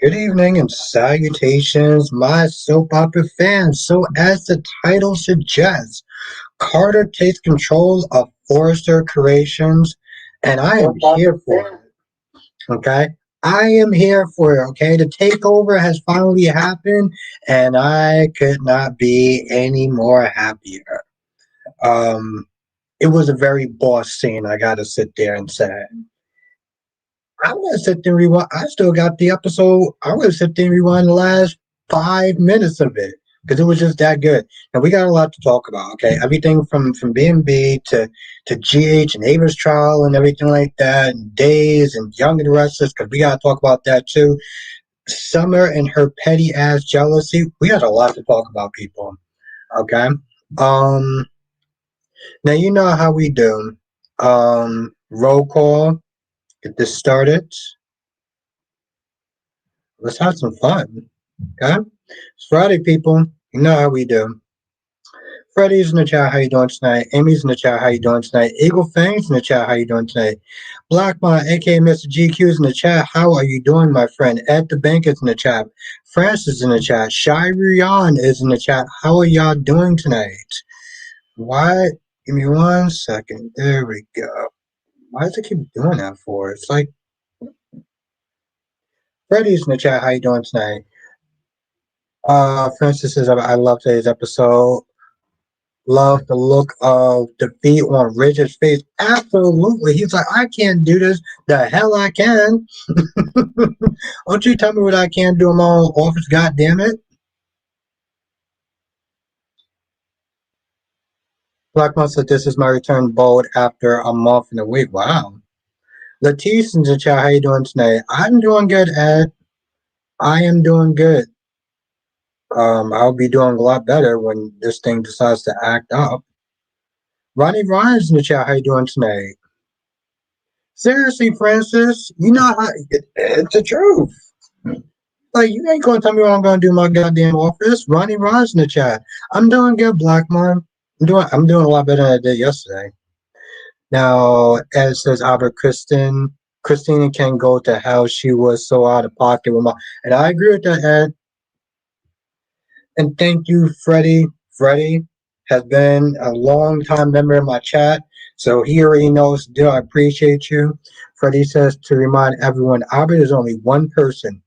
Good evening and salutations, my soap opera fans. So, as the title suggests, Carter takes control of Forrester Creations, and I am here for it. Okay, I am here for it. Okay, the takeover has finally happened, and I could not be any more happier. Um, it was a very boss scene. I gotta sit there and say. I'm gonna sit there and rewind. I still got the episode. I'm gonna sit there and rewind the last 5 minutes of it because it was just that good. And we got a lot to talk about. Okay, everything from B&B to GH and Ava's trial and everything like that, and Days and Young and Restless because we gotta talk about that too. Summer and her petty ass jealousy. We got a lot to talk about, people. Okay. Um. Now you know how we do. Roll call. Get this started. Let's have some fun. Okay? It's Friday, people. You know how we do. Freddie's in the chat. How you doing tonight? Amy's in the chat. How you doing tonight? Eagle Fangs in the chat. How you doing tonight? Blackmon, aka Mr. GQ's in the chat. How are you doing, my friend? Ed the Bank is in the chat. Francis is in the chat. Shy Rian is in the chat. How are y'all doing tonight? Why? Give me 1 second. There we go. Why does it keep doing that for? It's like Freddie's in the chat. How you doing tonight? Francis says, I love today's episode. Love the look of defeat on Ridge's face. Absolutely. He's like, I can't do this. The hell I can. Don't you tell me what I can do in my own office, god damn it. Black Month said, this is my return bold after a month and a week. Wow. Latice in the chat, how you doing tonight? I'm doing good, Ed. I am doing good. I'll be doing a lot better when this thing decides to act up. Ronnie Ryan's in the chat, how you doing tonight? Seriously, Francis, you know how it's the truth. Like, you ain't gonna tell me what I'm gonna do in my goddamn office. Ronnie Ron's in the chat. I'm doing good, Black Man. I'm doing a lot better than I did yesterday. Now, Ed says Albert Christina can go to hell. She was so out of pocket with my, and I agree with that, Ed. And thank you, Freddie. Freddie has been a long time member of my chat, so he already knows. I appreciate you. Freddie says to remind everyone, Albert is only one person.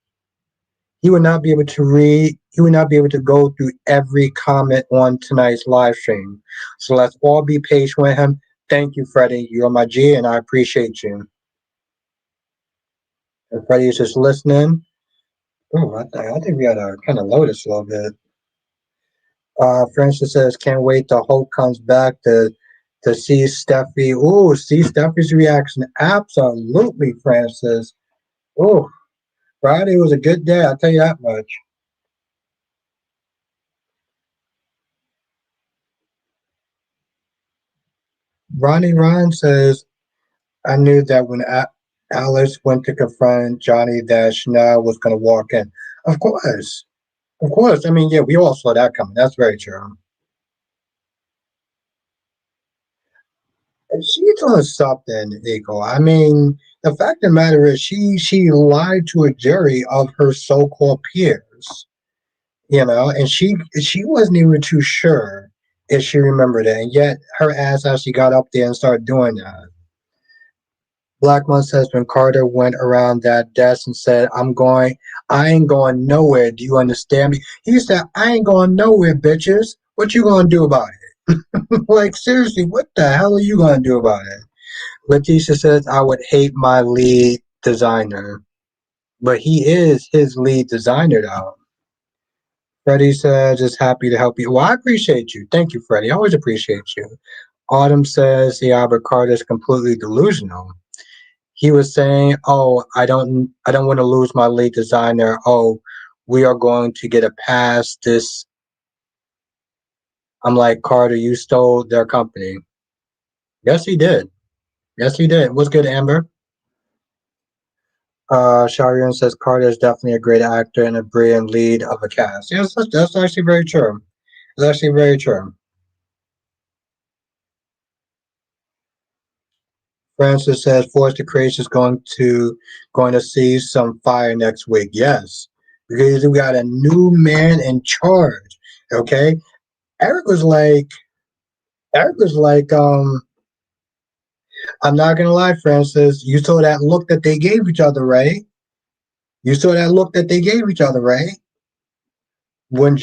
He would not be able to read. He would not be able to go through every comment on tonight's live stream. So let's all be patient with him. Thank you, Freddie. You're my G, and I appreciate you. And Freddie is just listening. Oh, I think we gotta kind of load this a little bit. Francis says, can't wait till Hope comes back to see Steffi. Oh, see Steffi's reaction. Absolutely, Francis. Oh, Friday was a good day, I'll tell you that much. Ronnie Ryan says, I knew that when Alice went to confront Johnny that Chanel was going to walk in. Of course. Of course. I mean, yeah, we all saw that coming. That's very true. And she's on something, Eagle. I mean, the fact of the matter is she lied to a jury of her so-called peers, and she wasn't even too sure if she remembered it. And yet her ass actually got up there and started doing that. Black Month says when Carter went around that desk and said, I ain't going nowhere. Do you understand me? He said, I ain't going nowhere, bitches. What you gonna do about it? Like, seriously, what the hell are you gonna do about it? Letitia says, I would hate my lead designer. But he is his lead designer, though. Freddie says, just happy to help you. Well, I appreciate you. Thank you, Freddie. I always appreciate you. Autumn says, the Albert Carter is completely delusional. He was saying, "Oh, I don't want to lose my lead designer. Oh, we are going to get a pass. This." I'm like, Carter, you stole their company. Yes, he did. Yes, he did. What's good, Amber? Sharian says Carter is definitely a great actor and a brilliant lead of a cast. Yes, that's actually very true. It's actually very true. Francis says Forrester Creation is going to see some fire next week. Yes, because we got a new man in charge. Okay, Eric was like, Eric was like, I'm not gonna lie, Francis. You saw that look that they gave each other, right? You saw that look that they gave each other, right? When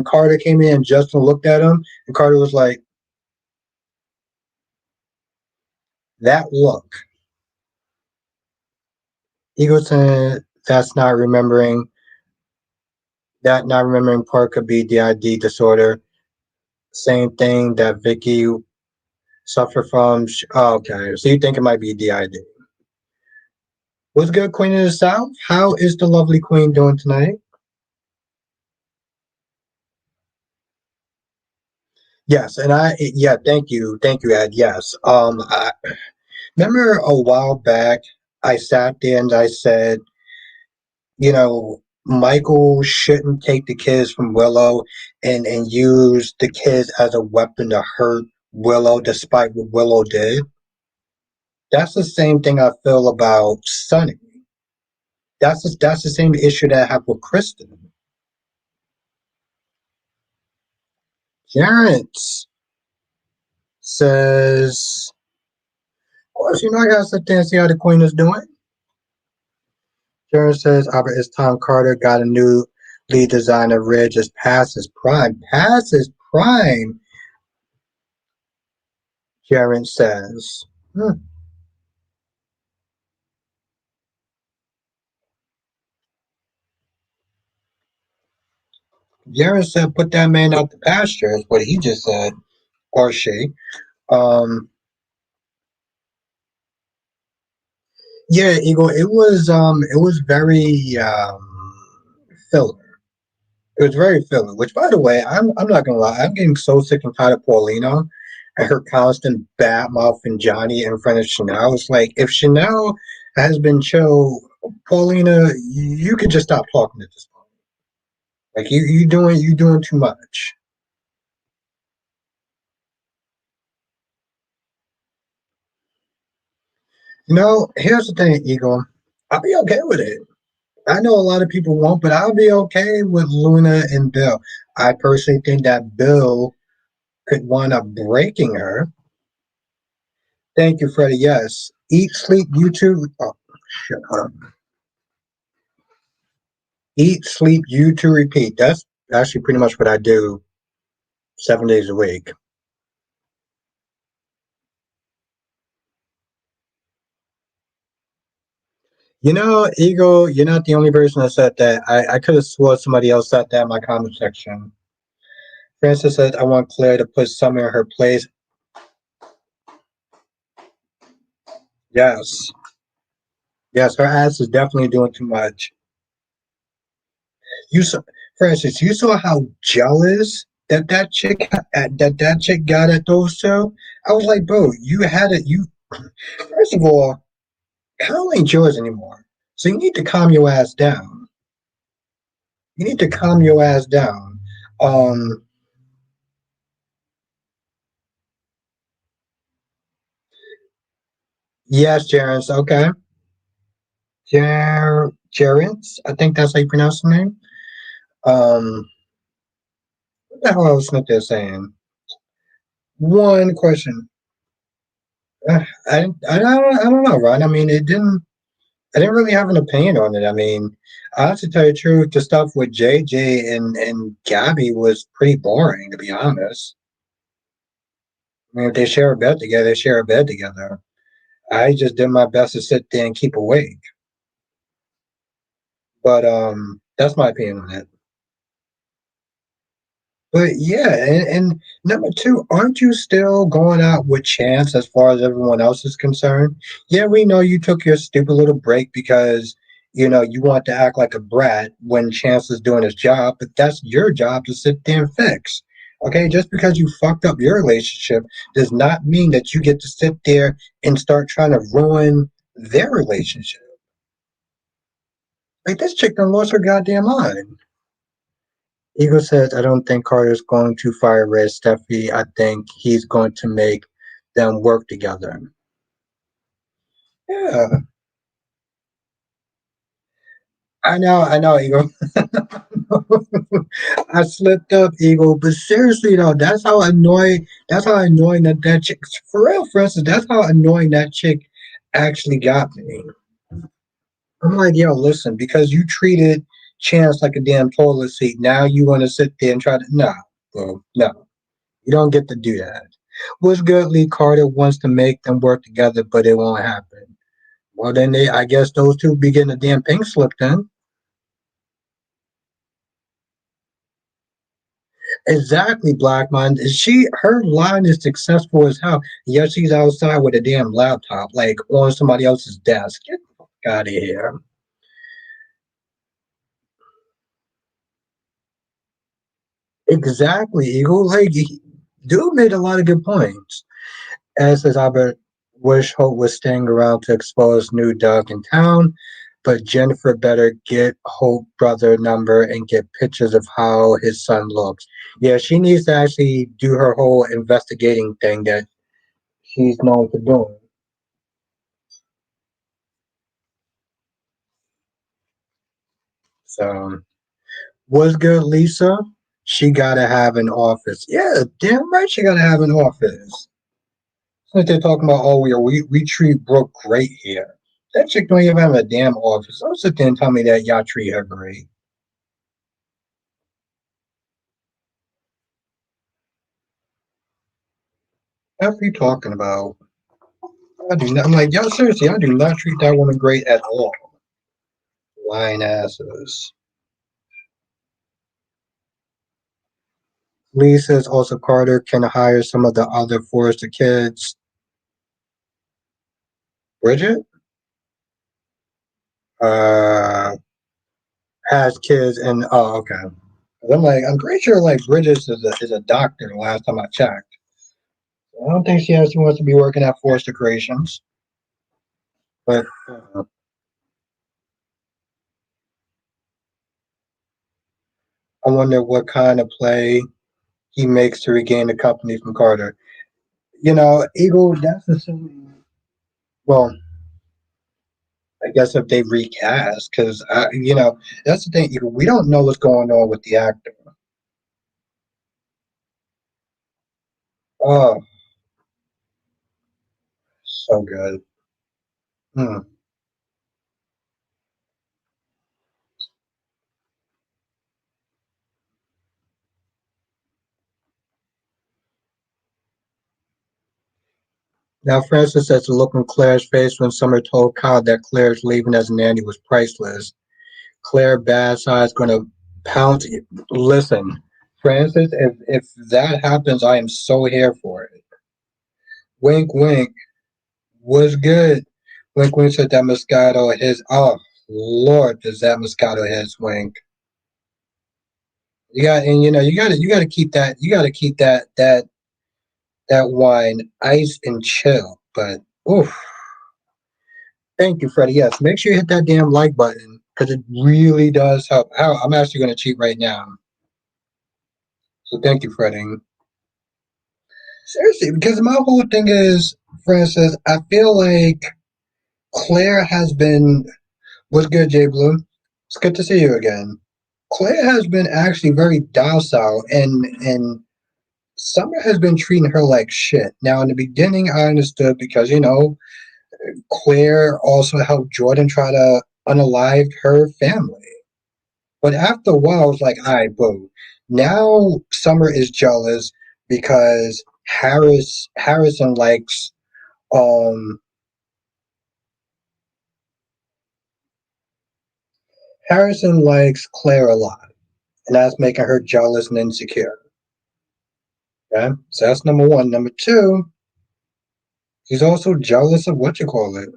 Carter came in, Justin looked at him, and Carter was like, that look. Eagleton, that's not remembering. That not remembering part could be DID disorder. Same thing that Vicky suffered from. Oh, okay, so you think it might be DID. What's good, Queen of the South? How is the lovely Queen doing tonight? Yes, and yeah, thank you, Ed. Yes, I remember a while back, I sat there and I said, Michael shouldn't take the kids from Willow and use the kids as a weapon to hurt Willow, despite what Willow did. That's the same thing I feel about Sunny. That's the same issue that I have with Kristen. Jarrett says, of course, I gotta sit there and see how the Queen is doing. Jarrett says, Albert, it's Tom Carter got a new lead designer. Ridge is past his prime. Past his prime, Jarrett says. Hmm. Jarrett said, put that man out the pasture, is what he just said, or she. Um, yeah, Eagle, it was very filler. It was very filler. Which, by the way, I'm not gonna lie, I'm getting so sick and tired of Paulina and her constant bat mouthing Johnny in front of Chanel. It's like if Chanel has been chill, Paulina, you could just stop talking at this point. Like you doing too much. Here's the thing, Eagle. I'll be okay with it. I know a lot of people won't, but I'll be okay with Luna and Bill. I personally think that Bill could wind up breaking her. Thank you, Freddie. Yes. Eat, sleep, YouTube. Oh, shit. Hold on. Eat, sleep, YouTube, repeat. That's actually pretty much what I do 7 days a week. Eagle, you're not the only person that said that. I could have swore somebody else said that in my comment section. Francis said, I want Claire to put Summer in her place. Yes. Yes, her ass is definitely doing too much. You saw, Francis, you saw how jealous that chick got at those two. I was like, bro, you had it. You first of all, Kyle ain't yours anymore, so you need to calm your ass down. You need to calm your ass down. Um, yes, Jarence. Okay, Jarence. I think that's how you pronounce the name. What the hell I was Smith there saying? One question. I don't know, Ron. I mean, it didn't. I didn't really have an opinion on it. I mean, honestly, to tell you the truth, the stuff with JJ and Gabby was pretty boring, to be honest. I mean, if they share a bed together, they share a bed together. I just did my best to sit there and keep awake. But that's my opinion on it. But yeah, and number two, aren't you still going out with Chance as far as everyone else is concerned? Yeah, we know you took your stupid little break because you want to act like a brat when Chance is doing his job, but that's your job to sit there and fix. Okay, just because you fucked up your relationship does not mean that you get to sit there and start trying to ruin their relationship. Like this chick done lost her goddamn mind. Eagle says, I don't think Carter's going to fire Red Steffi. I think he's going to make them work together. Yeah, I know, Eagle. I slipped up, Eagle. But seriously, though, That's how annoying that chick. For real, for instance, that's how annoying that chick actually got me. I'm like, yo, listen, because you treated Chance like a damn toilet seat. Now you want to sit there and try to no, bro, no, you don't get to do that. What's good? Lee Carter wants to make them work together, but it won't happen. Well, then I guess those two be getting a damn pink slip then. Exactly, Black Man. Her line is successful as hell. Yet she's outside with a damn laptop, like on somebody else's desk. Get the fuck out of here. Exactly, Eagle. Dude made a lot of good points. As says Albert, wish Hope was staying around to expose new Doug in town, but Jennifer better get Hope brother number and get pictures of how his son looks. Yeah, she needs to actually do her whole investigating thing that she's known for doing. So, what's good, Lisa? She gotta have an office. Yeah, damn right, she gotta have an office. Since they're talking about, oh, we treat Brooke great here. That chick don't even have a damn office. Don't sit there and tell me that y'all treat her great. What are you talking about? I do not. I'm like, yo, seriously, I do not treat that woman great at all. Lying asses. Lee says also Carter can hire some of the other Forrester kids. Bridget uh, has kids, and oh, okay. 'Cause I'm like, I'm pretty sure like Bridget is a doctor. The last time I checked, I don't think she wants to be working at Forrester Creations. But I wonder what kind of play he makes to regain the company from Carter. Eagle. That's assuming. Well, I guess if they recast, because that's the thing. We don't know what's going on with the actor. Oh, so good. Hmm. Now, Francis says the look on Claire's face when Summer told Kyle that Claire's leaving as a nanny was priceless. Claire Bass is going to pounce. Listen, Francis, if that happens, I am so here for it. Wink, wink. Was good. Wink, wink said that Moscato his. Oh, Lord, does that Moscato his wink? You got to keep that wine ice and chill. But oof, thank you, Freddie. Yes, make sure you hit that damn like button because it really does help. I'm actually going to cheat right now. So thank you, Freddie. Seriously, because my whole thing is, Francis, I feel like Claire has been. What's good, Jay Blue? It's good to see you again. Claire has been actually very docile, and Summer has been treating her like shit. Now, in the beginning, I understood because Claire also helped Jordan try to unalive her family. But after a while, I was like, all right, boo. Now Summer is jealous because Harrison likes um Harrison likes Claire a lot, and that's making her jealous and insecure. Okay, so that's number one. Number two, she's also jealous of what you call it.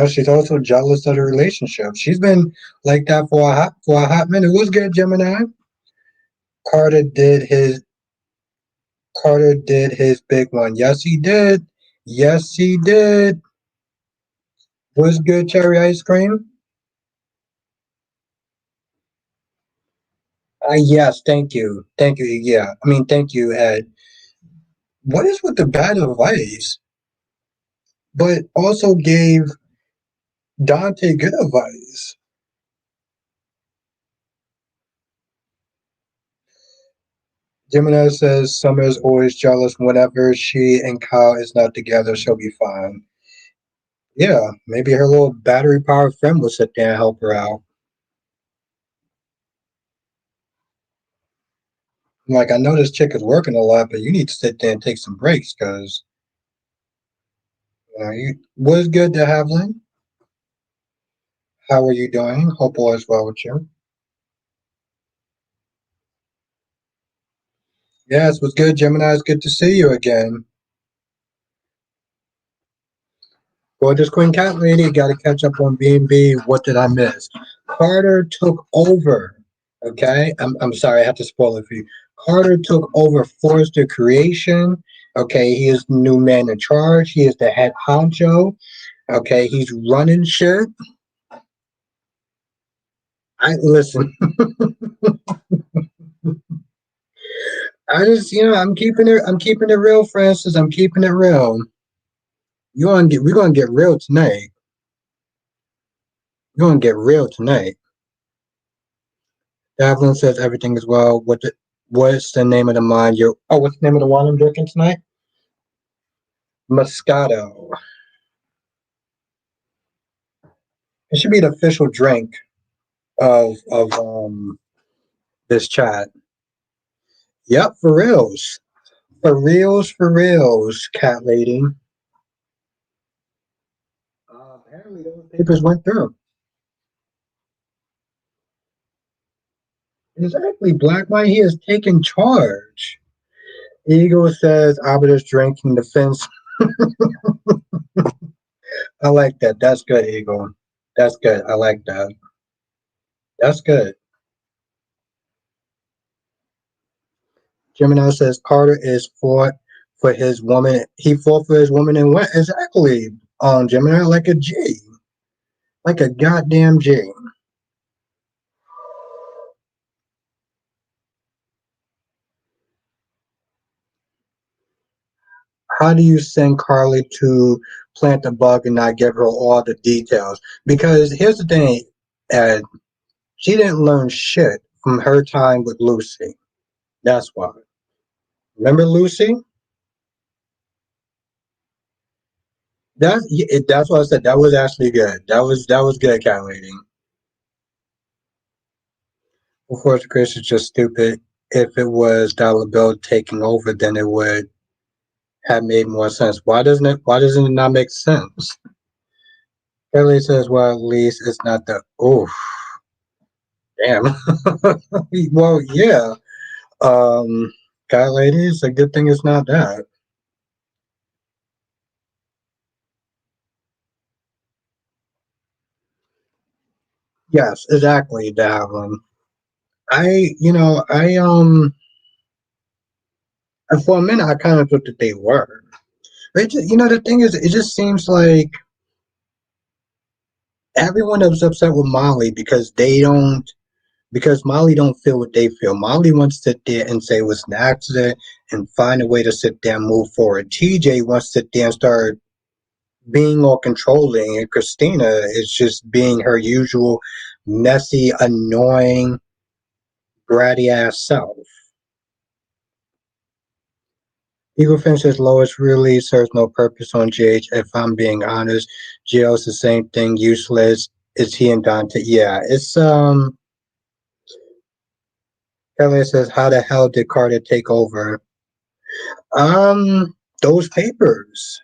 She's also jealous of the relationship. She's been like that for a hot minute. Who's good, Gemini? Carter did his Carter did his big one. Yes, he did. Yes, he did. Was good cherry ice cream? Yes, thank you. Thank you. Yeah. I mean, thank you, Ed. What is with the bad advice? but also gave Dante good advice. Gemini says Summer is always jealous whenever she and Kyle is not together. She'll be fine. Yeah, maybe her little battery powered friend will sit there and help her out. I'm like, I know this chick is working a lot, but you need to sit there and take some breaks because you was good to have Lynn. How are you doing? Hope all is well with you. Yes, was good, Gemini. It's good to see you again. Gorgeous Queen Cat Lady, got to catch up on B&B. What did I miss? Carter took over. Okay, I'm sorry, I have to spoil it for you. Carter took over Forrester Creation. Okay, he is the new man in charge. He is the head honcho. Okay, he's running shit. I listen. I just, I'm keeping it. I'm keeping it real, Francis. I'm keeping it real. We're gonna get real tonight. We're gonna get real tonight. Davlin says everything is well. What's the name of the wine? What's the name of the wine I'm drinking tonight? Moscato. It should be the official drink of this chat. Yep, for reals. For reals, cat lady. Apparently those papers went through. Exactly. Black White, he is taking charge. Eagle says Arbiter's drinking the fence. I like that. That's good, Eagle. That's good. I like that. That's good. Gemini says Carter is fought for his woman. He fought for his woman and went exactly on Gemini like a G, like a goddamn G. How do you send Carly to plant the bug and not give her all the details? Because here's the thing, Ed, she didn't learn shit from her time with Lucy. That's why. Remember Lucy? That's what I said. That was actually good. That was good, cat lady. Of course, Chris is just stupid. If it was Dollar Bill taking over, then it would have made more sense. Why doesn't it? Why doesn't it not make sense? Kelly says, "Well, at least it's not the oh damn." Well, yeah. Cat lady, it's a good thing it's not that. Yes, exactly, Davlin. For a minute, I kind of thought that they were. The thing is, it just seems like everyone is upset with Molly because Molly don't feel what they feel. Molly wants to sit there and say it was an accident and find a way to sit there and move forward. TJ wants to sit there and start being all controlling, and Christina is just being her usual messy, annoying, bratty ass self. Eagle says Lois really serves no purpose on JH. If I'm being honest, JL's the same thing, useless. Is he and Dante? Yeah, it's Kelly says, how the hell did Carter take over? Those papers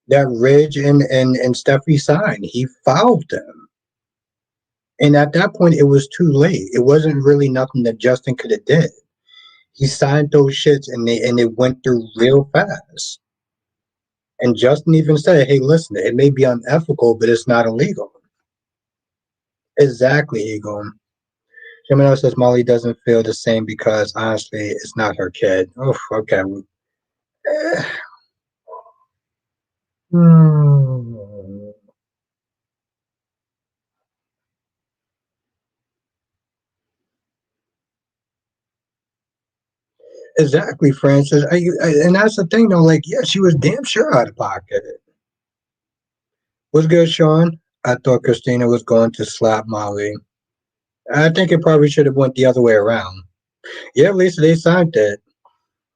that Ridge and Steffi signed, he filed them. And at that point, it was too late. It wasn't really nothing that Justin could have did. He signed those shits and it went through real fast. And Justin even said, hey, listen, it may be unethical, but it's not illegal. Exactly, Eagle. Gemini says Molly doesn't feel the same because honestly, it's not her kid. Oh, okay. Hmm. Exactly, Francis. And that's the thing, though. Like, yeah, she was damn sure out of pocket. What's good, Sean? I thought Christina was going to slap Molly. I think it probably should have went the other way around. Yeah, at least they signed it,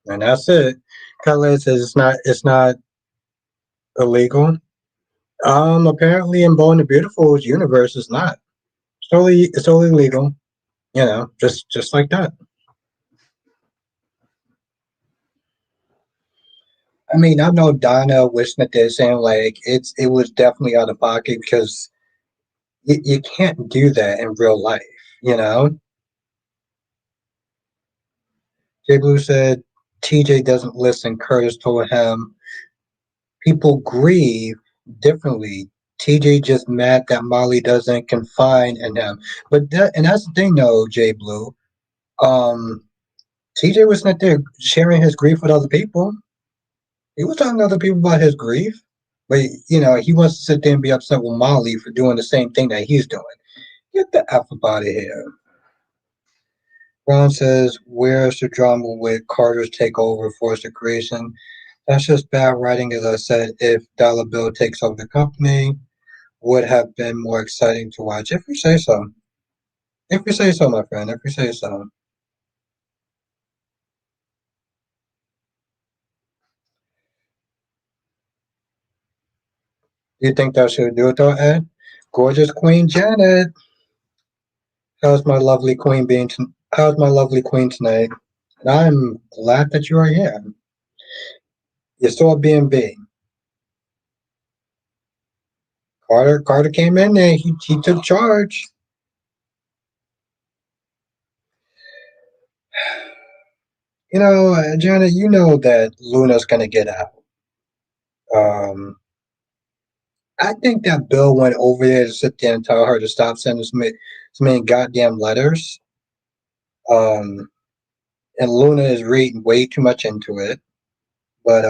and that's it. Khaled says it's not illegal. Apparently in Bold and the Beautiful's universe, it's not. It's totally legal. Just like that. I mean, I know Donna wishing that they're saying like it was definitely out of pocket because you can't do that in real life. You know, Jay Blue said TJ doesn't listen. Curtis told him people grieve differently. TJ just mad that Molly doesn't confide in him. And that's the thing though, Jay Blue. Um, TJ was not there sharing his grief with other people. He was talking to other people about his grief. But he wants to sit there and be upset with Molly for doing the same thing that he's doing. Get the F up out of here. Brown says, where's the drama with Carter's takeover Forrester creation? That's just bad writing, as I said. If Dollar Bill takes over the company, would have been more exciting to watch. If you say so. If you say so, my friend. If you say so. Do you think that should do it though, Ed? Gorgeous Queen Janet. How's my lovely queen how's my lovely queen tonight? And I'm glad that you are here. You saw B&B. Carter came in there. He took charge. Janet, you know that Luna's gonna get out. Um, I think that Bill went over there to sit there and tell her to stop sending so many goddamn letters. Um, and Luna is reading way too much into it. But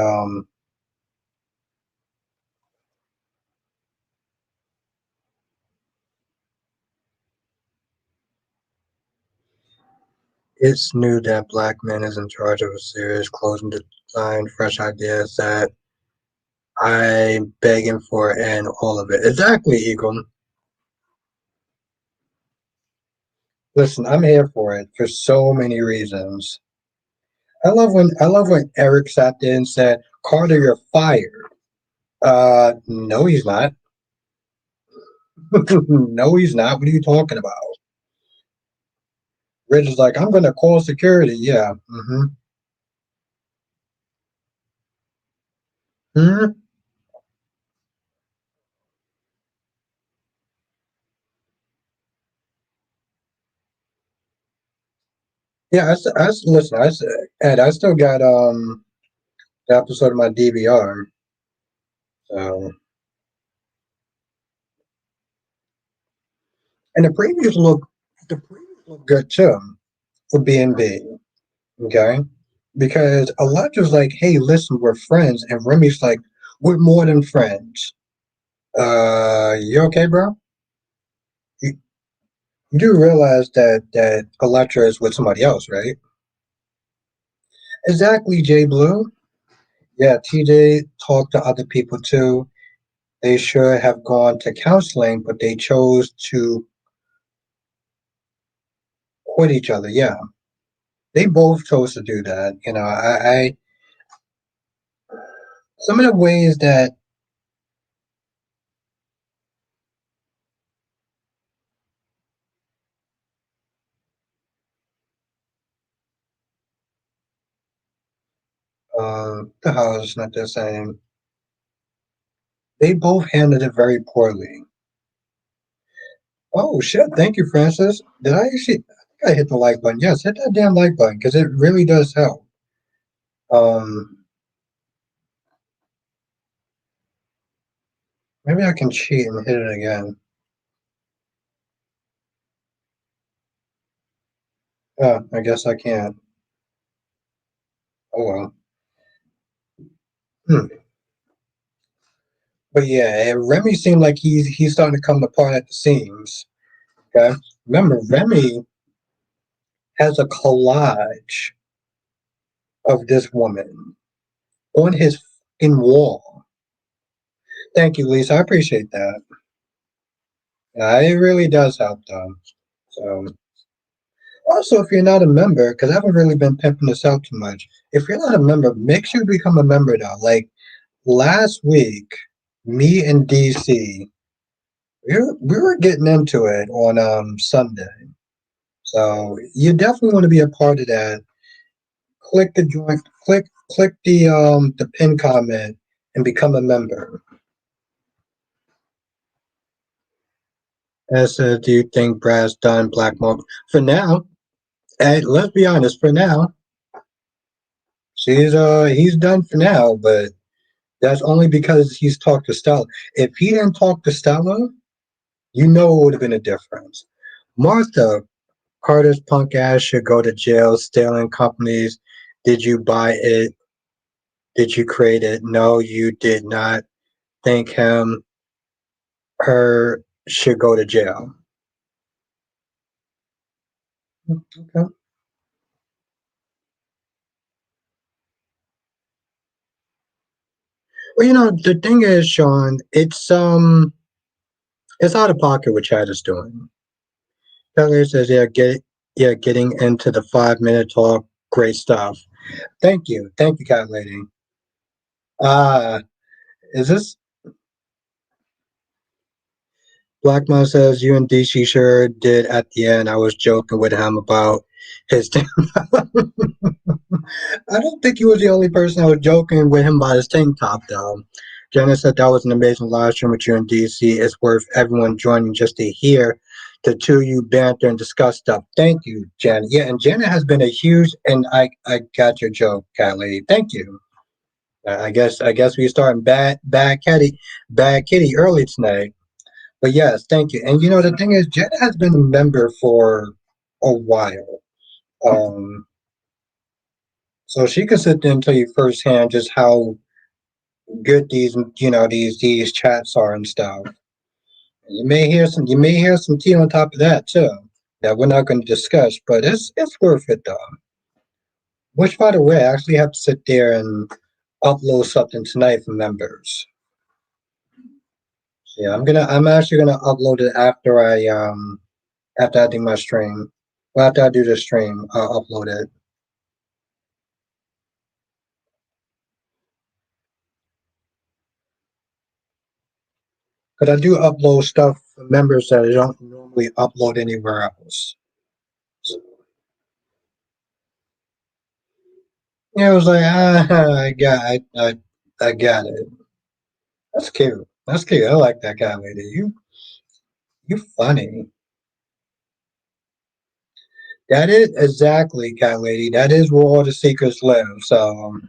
it's new that Black man is in charge of a series, closing design, fresh ideas that I'm begging for, and all of it. Exactly, Eagle. Listen, I'm here for it for so many reasons. I love when Eric sat there and said, "Carter, you're fired." No, he's not. No, he's not. What are you talking about? Rich is like, I'm going to call security. Yeah. Hmm. Yeah. Listen. Ed, I still got the episode of my DVR. So, and the previews look good too for B&B. Okay, because Electra's like, hey, listen, we're friends, and Remy's like, we're more than friends. You okay, bro? You, you do realize that Electra is with somebody else, right? Exactly, Jay Blue. Yeah, TJ talked to other people too. They should have gone to counseling, but they chose to quit each other. Yeah, they both chose to do that. I some of the ways that the house not the same. They both handled it very poorly. Oh shit! Thank you, Francis. Did I actually? I think I hit the like button. Yes, hit that damn like button because it really does help. Um, Maybe I can cheat and hit it again. I guess I can't. Oh well. Hmm. But yeah, Remy seemed like he's starting to come apart at the seams. Okay, remember Remy has a collage of this woman on his fucking wall. Thank you, Lisa. I appreciate that. It really does help, though. So, also, if you're not a member, because I haven't really been pimping this out too much, if you're not a member, make sure you become a member now. Like last week, me and DC, we were getting into it on Sunday. So you definitely want to be a part of that. Click the join, click the pin comment and become a member. As do you think Brad's done Black Mark? For now, and let's be honest, for now, he's done for now, but that's only because he's talked to Stella. If he didn't talk to Stella, you know it would have been a difference. Martha, Carter's punk ass should go to jail stealing companies. Did you buy it? Did you create it? No, you did not. Think him, her should go to jail. Okay. Well, the thing is, Sean, it's out of pocket what Chad is doing. Taylor says, yeah, getting into the 5 minute talk, great stuff. Thank you, cat lady. Uh, is this Blackmon says you and DC sure did at the end. I was joking with him about his. I don't think he was the only person I was joking with him about his tank top, though. Jenna said that was an amazing live stream with you in DC. It's worth everyone joining just to hear the two of you banter and discuss stuff. Thank you, Jenna. Yeah, and Jenna has been a huge, and I got your joke, cat lady. Thank you. I guess we starting bad kitty early tonight. But yes, thank you. And the thing is, Jenna has been a member for a while. Um, so she can sit there and tell you firsthand just how good these chats are and stuff. You may hear some tea on top of that too that we're not going to discuss, but it's worth it though. Which, by the way, I actually have to sit there and upload something tonight for members. So yeah, I'm actually gonna upload it after I do my stream. Well, after I do the stream, I'll upload it. Because I do upload stuff for members that I don't normally upload anywhere else. So, yeah, I was like, I got it. That's cute. That's cute. I like that guy, lady. You funny. That is exactly, cat lady. That is where all the secrets live. So,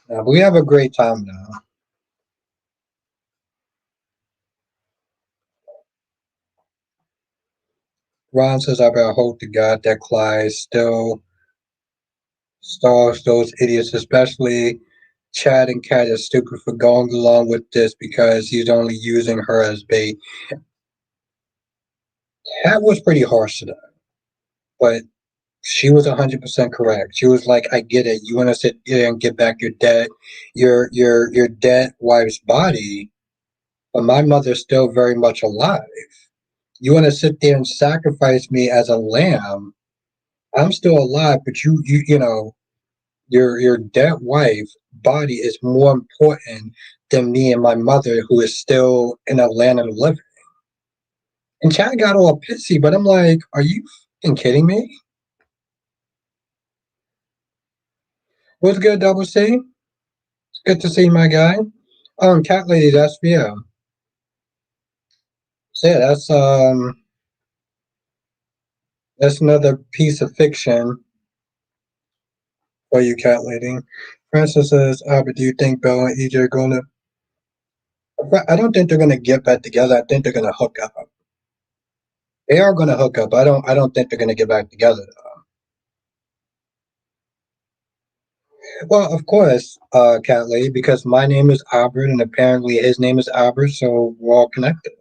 but we have a great time now. Ron says, I better hope to God that Clyde still stalks those idiots, especially Chad and Cat is stupid for going along with this because he's only using her as bait. Cat was pretty harsh to that, but she was 100% correct. She was like, "I get it. You want to sit there and get back your dead wife's body, but my mother's still very much alive. You want to sit there and sacrifice me as a lamb? I'm still alive, but your dead wife body is more important than me and my mother, who is still in Atlanta living." And Chad got all pissy, but I'm like, "Are you fucking kidding me? What's good, Double C? Good to see my guy. Cat Lady, that's for you. So yeah, that's another piece of fiction for you, Cat Lady. Francis says, but do you think Belle and EJ are gonna? I don't think they're gonna get back together. I think they're gonna hook up. They are gonna hook up. I don't think they're gonna get back together. Well, of course, Cat Lady, because my name is Albert and apparently his name is Albert, so we're all connected.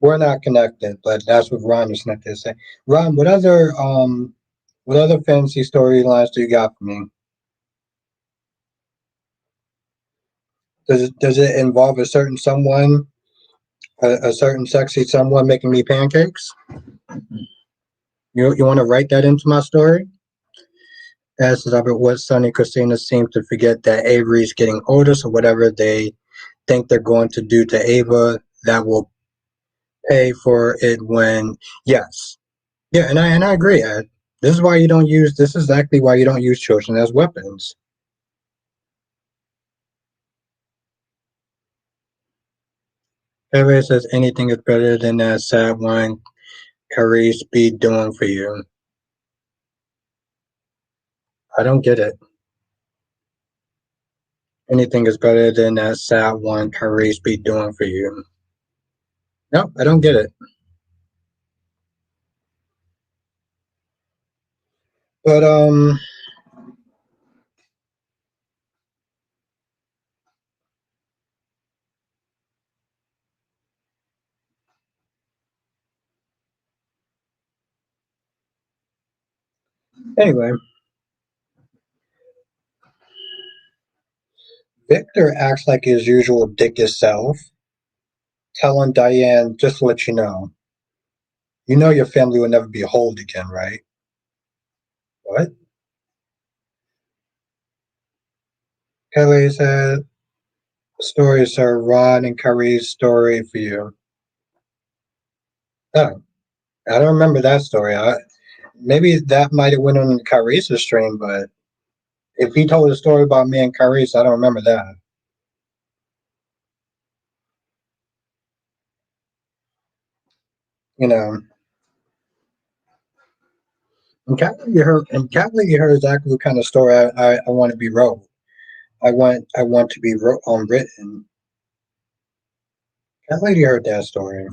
We're not connected, but that's what Ron was meant to say. Ron, what other fantasy storylines do you got for me? Does it involve a certain someone, a certain sexy someone making me pancakes? You want to write that into my story? As Robert Woods, Sonny Christina seem to forget that Avery's getting older, so whatever they think they're going to do to Ava, that will pay for it when yes. Yeah, and I agree, Ed. This is exactly why you don't use children as weapons. Everybody says anything is better than that sad one Carice be doing for you. I don't get it. Anything is better than that sad one Carice be doing for you. No, I don't get it. But anyway, Victor acts like his usual dickish self, telling Diane, just to let you know your family will never be whole again, right? What? Kelly said, stories are Ron and Curry's story for you. Oh, I don't remember that story. Maybe that might have went on Kyrie's stream, but if he told a story about me and Kyrie, I don't remember that. You know, and Cat Lady heard exactly what kind of story I want to be wrote. I want to be written. Cat Lady heard that story.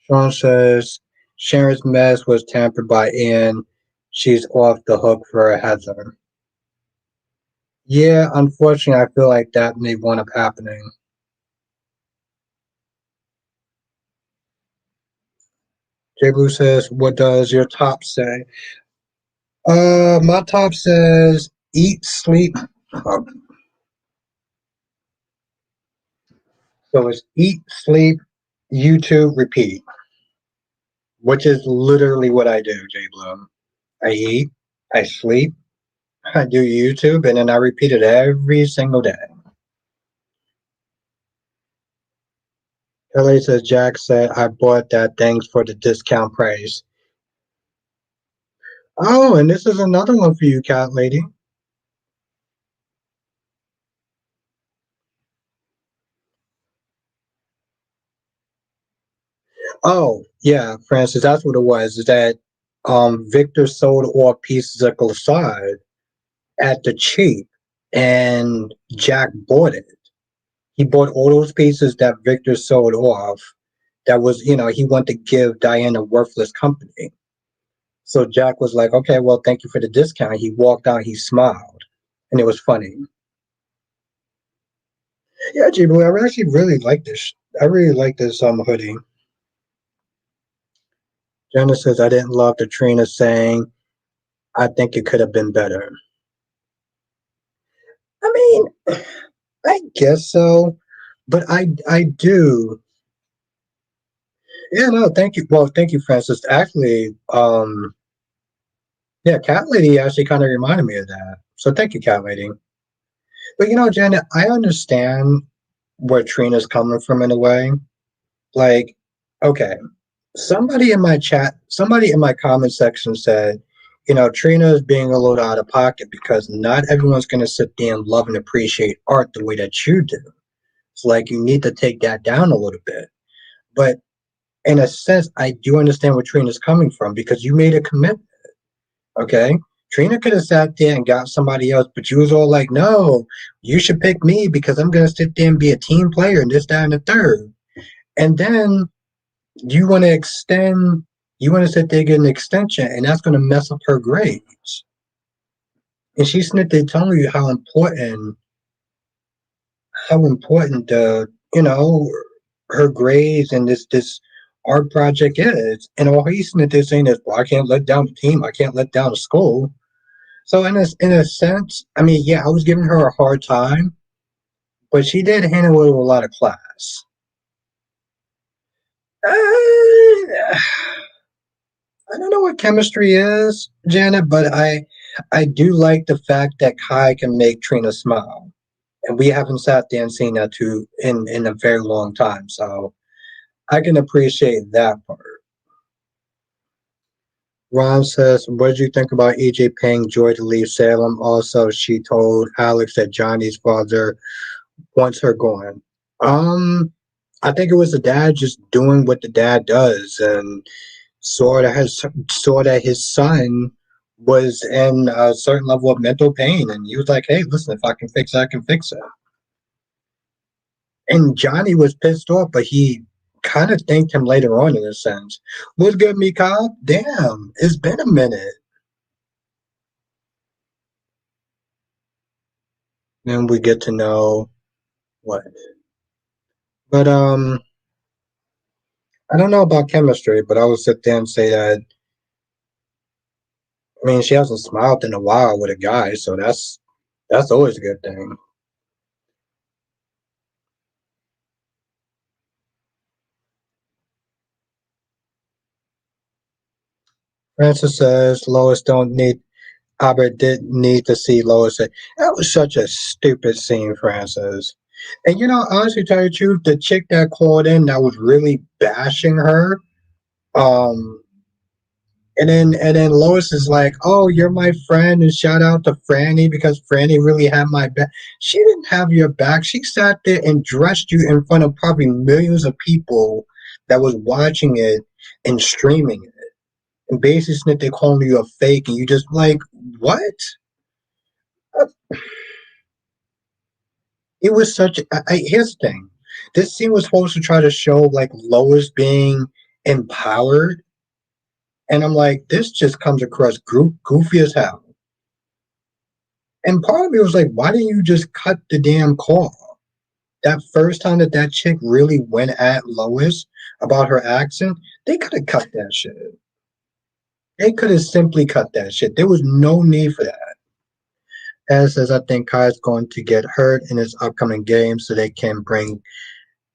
Sean says Sharon's mess was tampered by Ian. She's off the hook for Heather. Yeah, unfortunately, I feel like that may wind up happening. J Blue says, "What does your top say?" My top says, "Eat, sleep." Oh, so it's eat, sleep, YouTube, repeat, which is literally what I do, J Blue. I eat, I sleep, I do YouTube, and then I repeat it every single day. LA says, Jack said, I bought that things for the discount price. Oh, and this is another one for you, Cat Lady. Oh, yeah, Francis, that's what it was. Is that Victor sold all pieces of glissade at the cheap, and Jack bought it. He bought all those pieces that Victor sold off. That was, he wanted to give Diane a worthless company. So Jack was like, "Okay, well, thank you for the discount." He walked out. He smiled, and it was funny. Yeah, G Blue, I actually really like this. I really like this hoodie. Jenna says, "I didn't love the Trina saying, I think it could have been better." I mean, I guess so, but I do. Yeah, no, thank you. Well, thank you, Francis. Actually, yeah, Cat Lady actually kind of reminded me of that. So thank you, Cat Lady. But Janet, I understand where Trina's coming from in a way. Like, okay, somebody in my comment section said, Trina is being a little out of pocket because not everyone's going to sit there and love and appreciate art the way that you do. It's like you need to take that down a little bit. But in a sense, I do understand where Trina's coming from because you made a commitment. Okay. Trina could have sat there and got somebody else, but you was all like, no, you should pick me because I'm going to sit there and be a team player and this, that, and the third. And then you want to extend, you want to sit there and get an extension, and that's going to mess up her grades. And she's sitting there telling you how important you know, her grades and this art project is. And all he's saying is, well, I can't let down the team. I can't let down the school. So in a sense, I mean, yeah, I was giving her a hard time, but she did handle it with a lot of class. I don't know what chemistry is, Janet, but I do like the fact that Kai can make Trina smile, and we haven't sat there and seen that too in a very long time. So I can appreciate that part. Ron says, "What did you think about EJ paying Joy to leave Salem?" Also, she told Alex that Johnny's father wants her gone. Um, I think it was the dad just doing what the dad does, and saw that his son was in a certain level of mental pain, and he was like, "Hey, listen, if I can fix it, I can fix it." And Johnny was pissed off, but he kind of thanked him later on in a sense. What's good, me cop? Damn, it's been a minute. And we get to know what. But I don't know about chemistry, but I would sit there and say that. I mean, she hasn't smiled in a while with a guy, so that's always a good thing. Francis says Lois don't need Albert didn't need to see Lois. That was such a stupid scene, Francis. And honestly, to tell you the truth, the chick that called in that was really bashing her, um, and then Lois is like, "Oh, you're my friend," and shout out to Franny because Franny really had my back. She didn't have your back. She sat there and dressed you in front of probably millions of people that was watching it and streaming it. And basically, they're calling you a fake, and you just like, what? It was such. Here's the thing: this scene was supposed to try to show like Lois being empowered, and I'm like, this just comes across goofy as hell. And part of me was like, why didn't you just cut the damn call? That first time that chick really went at Lois about her accent, they could have cut that shit. They could have simply cut that shit. There was no need for that. As says, I think Kai's going to get hurt in his upcoming game so they can bring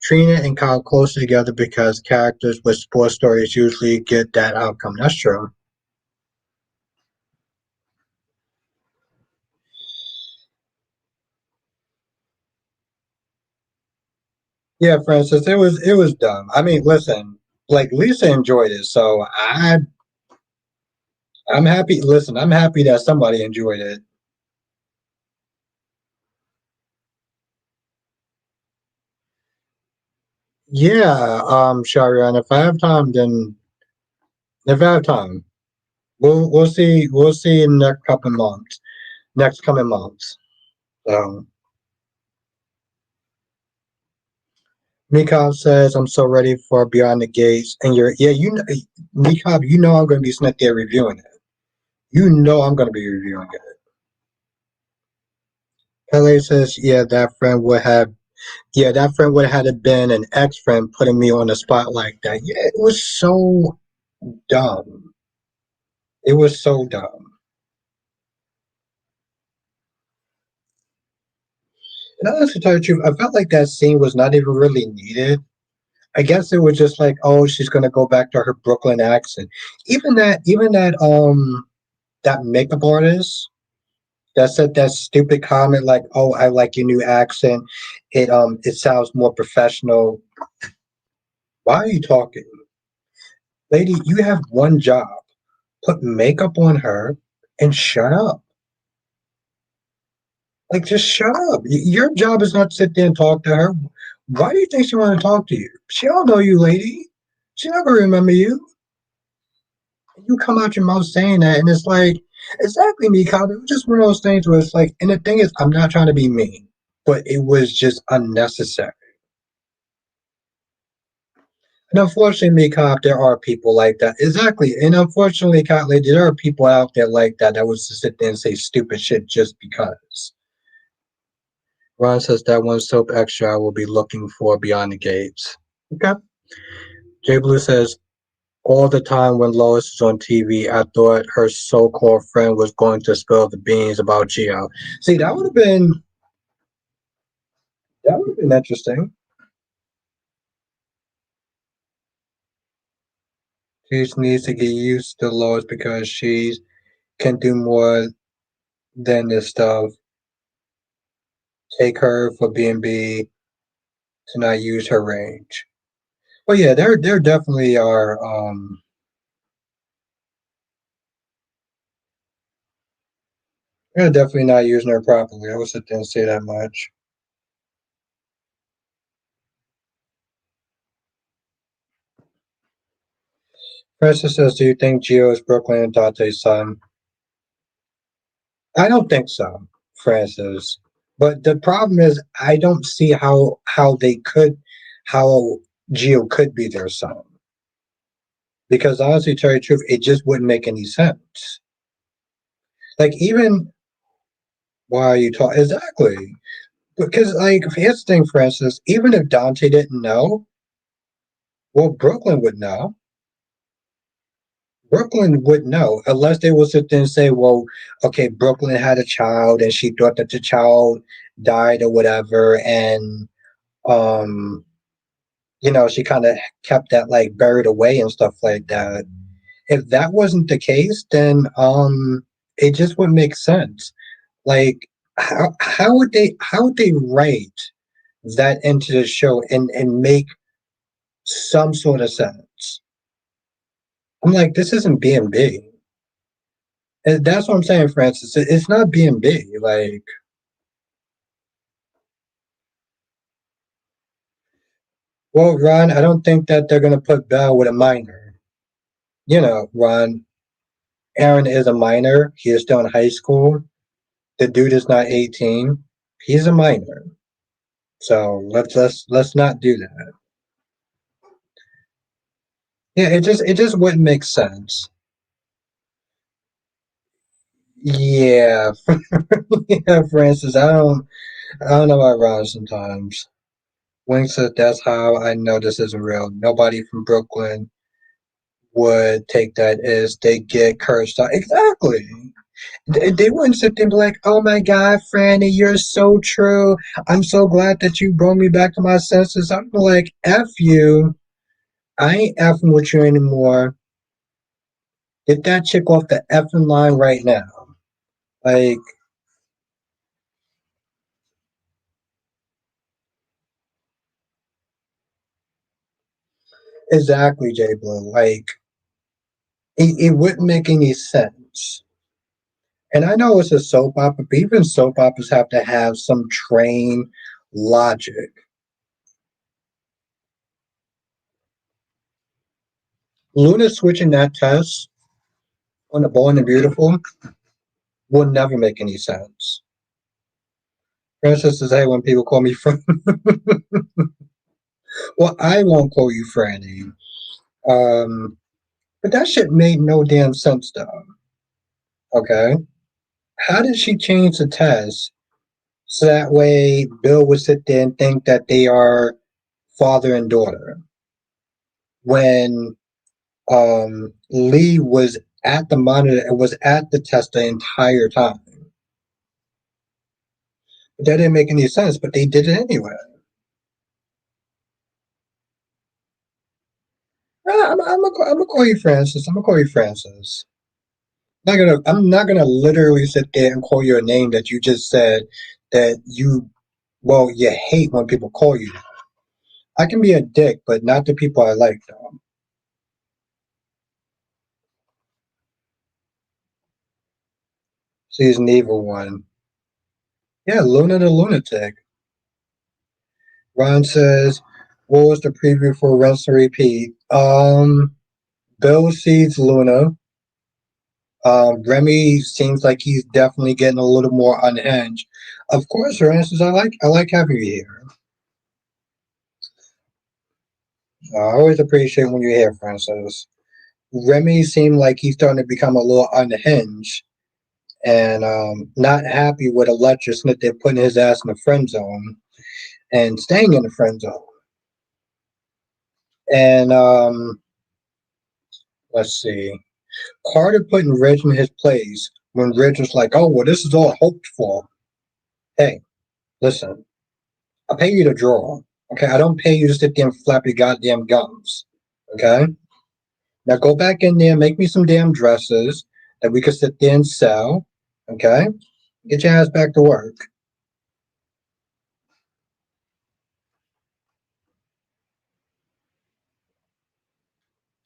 Trina and Kyle closer together because characters with sports stories usually get that outcome. That's true. Yeah, Francis, it was dumb. I mean, listen, like Lisa enjoyed it, so I'm happy. Listen, I'm happy that somebody enjoyed it. Yeah, Sharian, if I have time, then if I have time, we'll see in the next coming months. So Mikhail says, I'm so ready for Beyond the Gates. And yeah, Mikhail, I'm going to be sitting there reviewing it. I'm going to be reviewing it. Pele says, yeah, that friend would have had been an ex friend putting me on the spot like that. Yeah, it was so dumb. It was so dumb. And honestly, to tell you the truth, I felt like that scene was not even really needed. I guess it was just like, oh, she's going to go back to her Brooklyn accent. Even that makeup artist that said that stupid comment like, "Oh, I like your new accent. It sounds more professional." Why are you talking, lady? You have one job: put makeup on her and shut up. Like, just shut up. Your job is not to sit there and talk to her. Why do you think she want to talk to you? She don't know you, lady. She not gonna remember you. You come out your mouth saying that, and it's like, exactly, me, Kyle. It was just one of those things where it's like, and the thing is, I'm not trying to be mean, but it was just unnecessary. And unfortunately, me, Cop, there are people like that. Exactly. And unfortunately, Cop, there are people out there like that that was to sit there and say stupid shit just because. Ron says that one soap extra I will be looking for beyond the gates. Okay. Jay Blue says all the time when Lois was on TV, I thought her so-called friend was going to spill the beans about Gio. See, that would have been interesting. She just needs to get used to Lois because she can do more than this stuff. Take her for B&B to not use her range. But yeah, there definitely are. They're definitely not using her properly. I would sit there and say that much. Francis says, "Do you think Gio is Brooklyn and Dante's son?" I don't think so, Francis. But the problem is, I don't see how Gio could be their son. Because honestly, to tell you the truth, it just wouldn't make any sense. Like even why are you talking exactly? Because like here's the thing, Francis. Even if Dante didn't know, well, Brooklyn would know. Brooklyn would know unless they will sit there and say, "Well, okay, Brooklyn had a child and she thought that the child died or whatever," and um, she kind of kept that like buried away and stuff like that. If that wasn't the case, then it just wouldn't make sense. Like how would they write that into the show and make some sort of sense? I'm like, this isn't B&B. And that's what I'm saying, Francis. It's not B&B. Like, well, Ron, I don't think that they're gonna put Bell with a minor. Ron, Aaron is a minor. He is still in high school. The dude is not 18. He's a minor. So let's not do that. Yeah, it just wouldn't make sense. Yeah, yeah, Francis. I don't know about Ron sometimes. Wing said that's how I know this isn't real. Nobody from Brooklyn would take that as they get cursed out. Exactly. They wouldn't sit there and be like, "Oh my God, Franny, you're so true. I'm so glad that you brought me back to my senses." I'm like, "F you. I ain't effing with you anymore. Get that chick off the effing line right now." Like, exactly, J Blue. Like, it wouldn't make any sense. And I know it's a soap opera, but even soap operas have to have some trained logic. Luna switching that test on the Bold and the Beautiful will never make any sense. Princess says, "Hey, when people call me Fran, well, I won't call you Franny." Um, but that shit made no damn sense, though. Okay, how did she change the test so that way Bill would sit there and think that they are father and daughter when Lee was at the monitor and was at the test the entire time? But that didn't make any sense, but they did it anyway. I'm gonna call you Francis. I'm gonna call you Francis. I'm not gonna literally sit there and call you a name that you just said that you hate when people call you. I can be a dick, but not the people I like though. She's an evil one. Yeah, Luna the lunatic. Ron says, "What was the preview for Rinse and Repeat?" Bill sees Luna. Remy seems like he's definitely getting a little more unhinged. Of course, Francis, I like having you here. I always appreciate when you're here, Francis. Remy seemed like he's starting to become a little unhinged, and not happy with a lecture that they're putting his ass in the friend zone and staying in the friend zone. And let's see, Carter putting Ridge in his place when Ridge was like, "Oh well, this is all hoped for." Hey, listen, I pay you to draw. Okay, I don't pay you to sit there and flap your goddamn gums. Okay, now go back in there, make me some damn dresses that we could sit there and sell. Okay, get your ass back to work.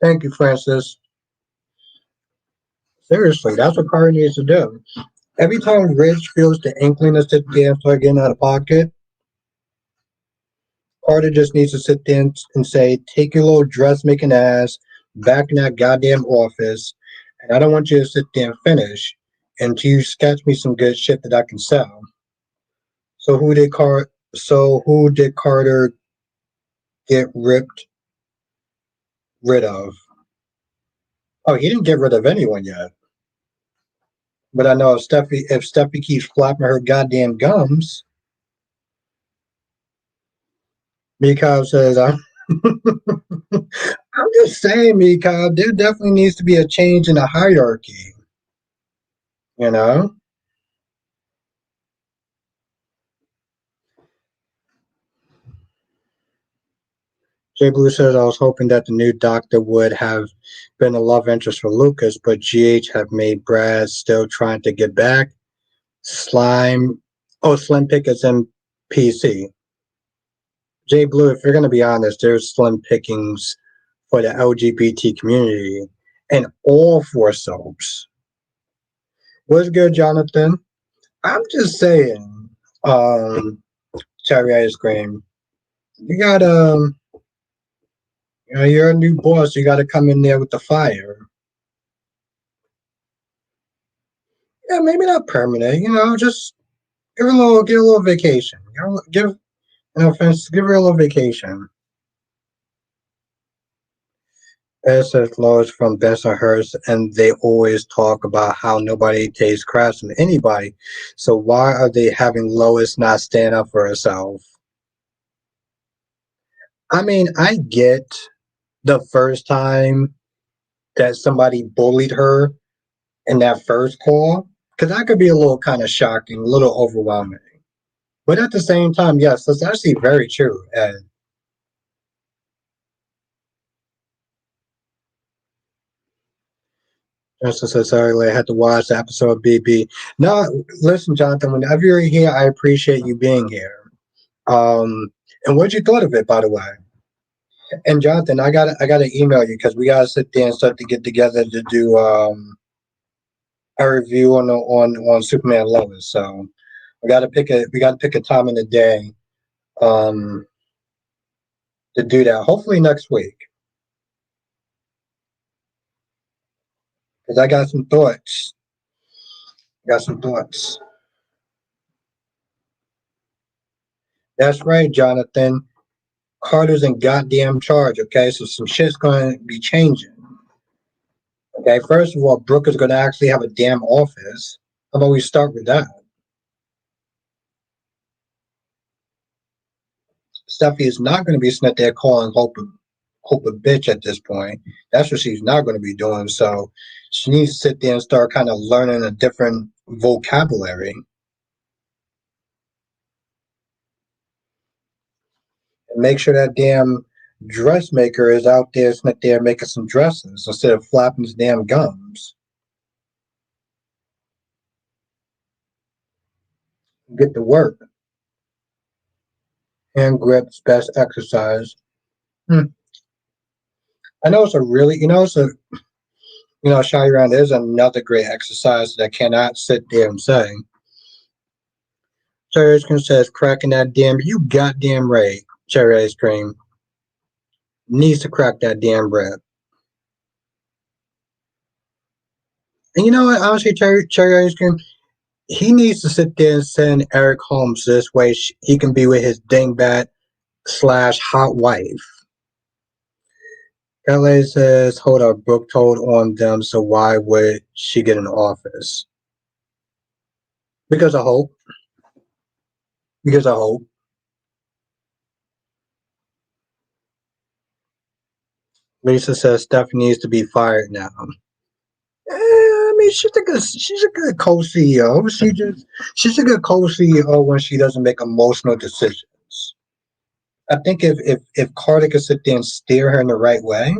Thank you, Francis. Seriously, that's what Carter needs to do. Every time Ridge feels the inkling to sit there and start getting out of pocket, Carter just needs to sit there and say, "Take your little dressmaking ass back in that goddamn office, and I don't want you to sit there and finish until you sketch me some good shit that I can sell." So who did Carter get ripped rid of? Oh, he didn't get rid of anyone yet. But I know if Steffi keeps flapping her goddamn gums, Mikhail says, I'm just saying, Mikhail, there definitely needs to be a change in the hierarchy. You know, Jay Blue says, I was hoping that the new doctor would have been a love interest for Lucas, but GH have made Brad still trying to get back. Slime, oh, Slim Pickens in PC. Jay Blue, if you're going to be honest, there's slim pickings for the LGBT community and all four soaps. What's good, Jonathan? I'm just saying, um, cherry ice cream. You gotta, you're a new boss. You gotta come in there with the fire. Yeah, maybe not permanent. Just give a little vacation. Give, no offense, give her a little vacation. Says Lois from Bensonhurst, and they always talk about how nobody takes crafts from anybody. So why are they having Lois not stand up for herself? I mean, I get the first time that somebody bullied her in that first call, because that could be a little kind of shocking, a little overwhelming. But at the same time, yes, that's actually very true. And just necessarily, I had to watch the episode of BB. No, listen, Jonathan, whenever you're here, I appreciate you being here. And what you thought of it, by the way? And Jonathan, I gotta email you because we gotta sit there and start to get together to do a review on Superman Lois. So we gotta pick a time in the day um to do that. Hopefully next week because I got some thoughts. Got some thoughts. That's right, Jonathan. Carter's in goddamn charge. Okay, so some shit's gonna be changing. Okay, first of all, Brooke is gonna actually have a damn office. How about we start with that? Steffi is not going to be sitting there calling Hope a bitch at this point. That's what she's not going to be doing. So she needs to sit there and start kind of learning a different vocabulary and make sure that damn dressmaker is out there sitting there making some dresses instead of flapping his damn gums. Get to work. Hand grips, best exercise. Hmm. I know it's a really, shy around. There's another great exercise that I cannot sit there and say. Cherry ice cream says, cracking that damn, you goddamn right. Cherry ice cream needs to crack that damn bread. And you know what? Honestly, cherry ice cream, he needs to sit there and send Eric Holmes this way he can be with his dingbat slash hot wife. LA says, hold up, Brooke told on them, so why would she get an office? Because I hope. Because I hope. Lisa says Stephanie needs to be fired now. I mean, she's a good co-CEO. She's a good co-CEO when she doesn't make emotional decisions. I think if Carter could sit there and steer her in the right way.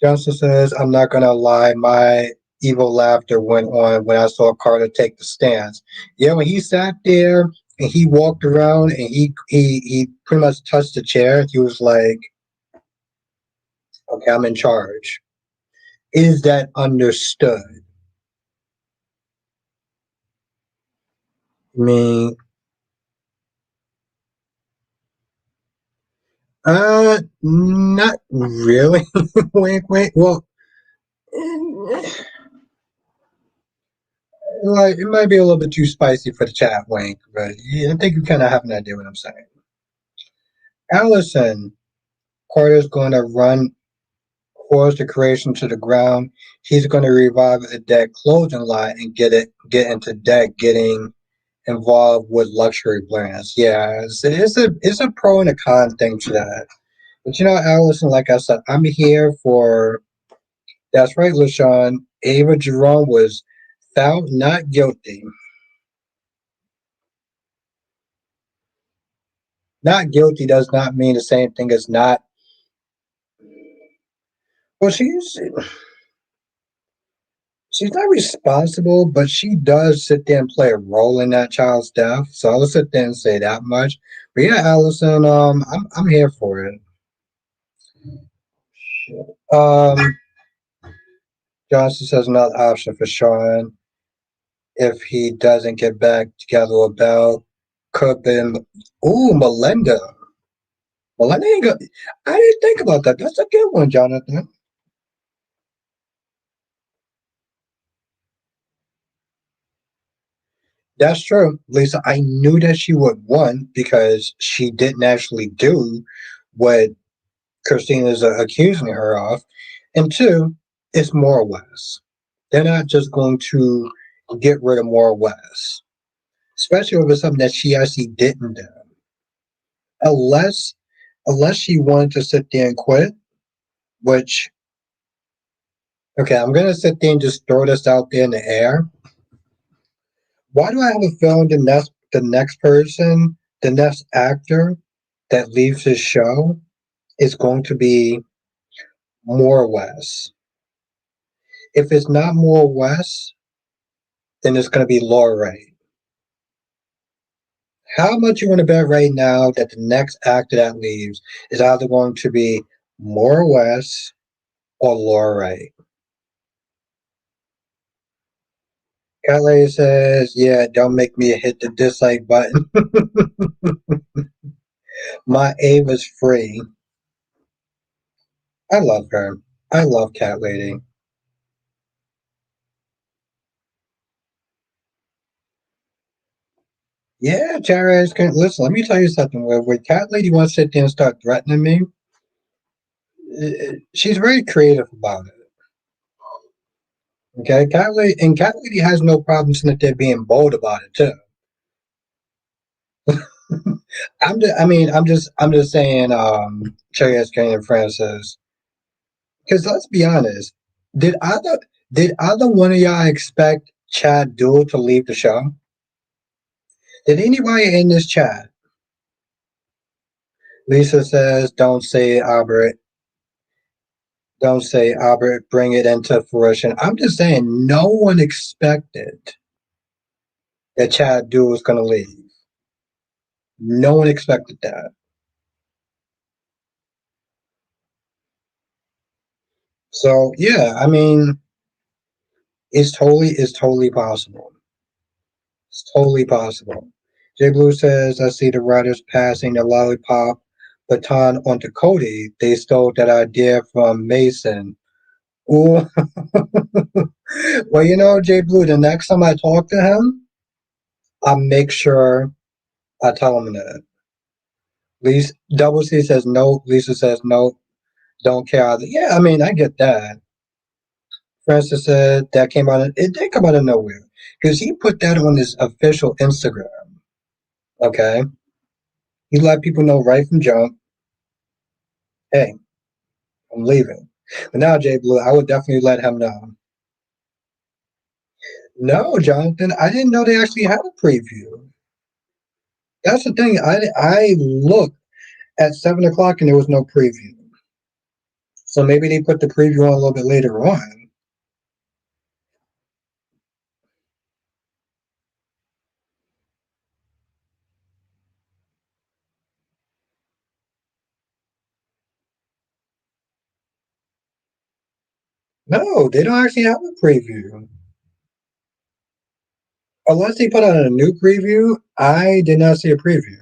Johnson says, I'm not gonna lie, my evil laughter went on when I saw Carter take the stance. Yeah, when he sat there and he walked around and he pretty much touched the chair, he was like, okay, I'm in charge. Is that understood? I mean, not really. Wink, wink. Well, like it might be a little bit too spicy for the chat, wink. But yeah, I think you kind of have an idea what I'm saying. Allison, Carter's going to run Forrester creation to the ground. He's going to revive a dead clothing line and get into debt, getting involved with luxury brands. Yeah, it's a pro and a con thing to that. But Allison, like I said, I'm here for. That's right, LaShawn. Ava Jerome was found not guilty. Not guilty does not mean the same thing as not. Well, she's not responsible, but she does sit there and play a role in that child's death. So I'll sit there and say that much. But yeah, Allison, I'm here for it. Um, Johnson says another option for Sean if he doesn't get back together with Bell could have been. Ooh, Melinda. Melinda ain't good. I didn't think about that. That's a good one, Jonathan. That's true, Lisa. I knew that she would one because she didn't actually do what Christina's accusing her of, and two, it's more West. They're not just going to get rid of more West, especially over something that she actually didn't do, unless unless she wanted to sit there and quit. Which okay, I'm gonna sit there and just throw this out there in the air. Why do I have a feeling the next actor that leaves his show is going to be more West. If it's not more West, then it's going to be Laura Ray. How much you want to bet right now that the next actor that leaves is either going to be more West or Laura Ray? Cat Lady says, yeah, don't make me hit the dislike button. My Ava's free. I love her. I love Cat Lady. Yeah, Jared, listen, let me tell you something. When Cat Lady wants to sit there and start threatening me, she's very creative about it. Okay, Cat Lady has no problem sitting there being bold about it too. I'm just saying, Cherry S. Kane and Francis. Because let's be honest, did either did either one of y'all expect Chad Duell to leave the show? Did anybody in this chat? Lisa says, "Don't say Albert. Don't say Albert. Bring it into fruition." I'm just saying, no one expected that Chad Duell was going to leave. No one expected that. So yeah, I mean, it's totally possible. It's totally possible. Jay Blue says, I see the writers passing the lollipop baton on to Cody. They stole that idea from Mason. Ooh. Well, Jay Blue, the next time I talk to him, I'll make sure I tell him that. Lisa, Double C says no. Lisa says no. Don't care either. Yeah, I mean, I get that. Francis said that came out. It did come out of nowhere. because he put that on his official Instagram. Okay, he let people know right from jump. Hey, I'm leaving. But now, Jay Blue, I would definitely let him know. No, Jonathan, I didn't know they actually had a preview. That's the thing. I looked at 7 o'clock and there was no preview. So maybe they put the preview on a little bit later on. No, they don't actually have a preview. Unless they put out a new preview, I did not see a preview.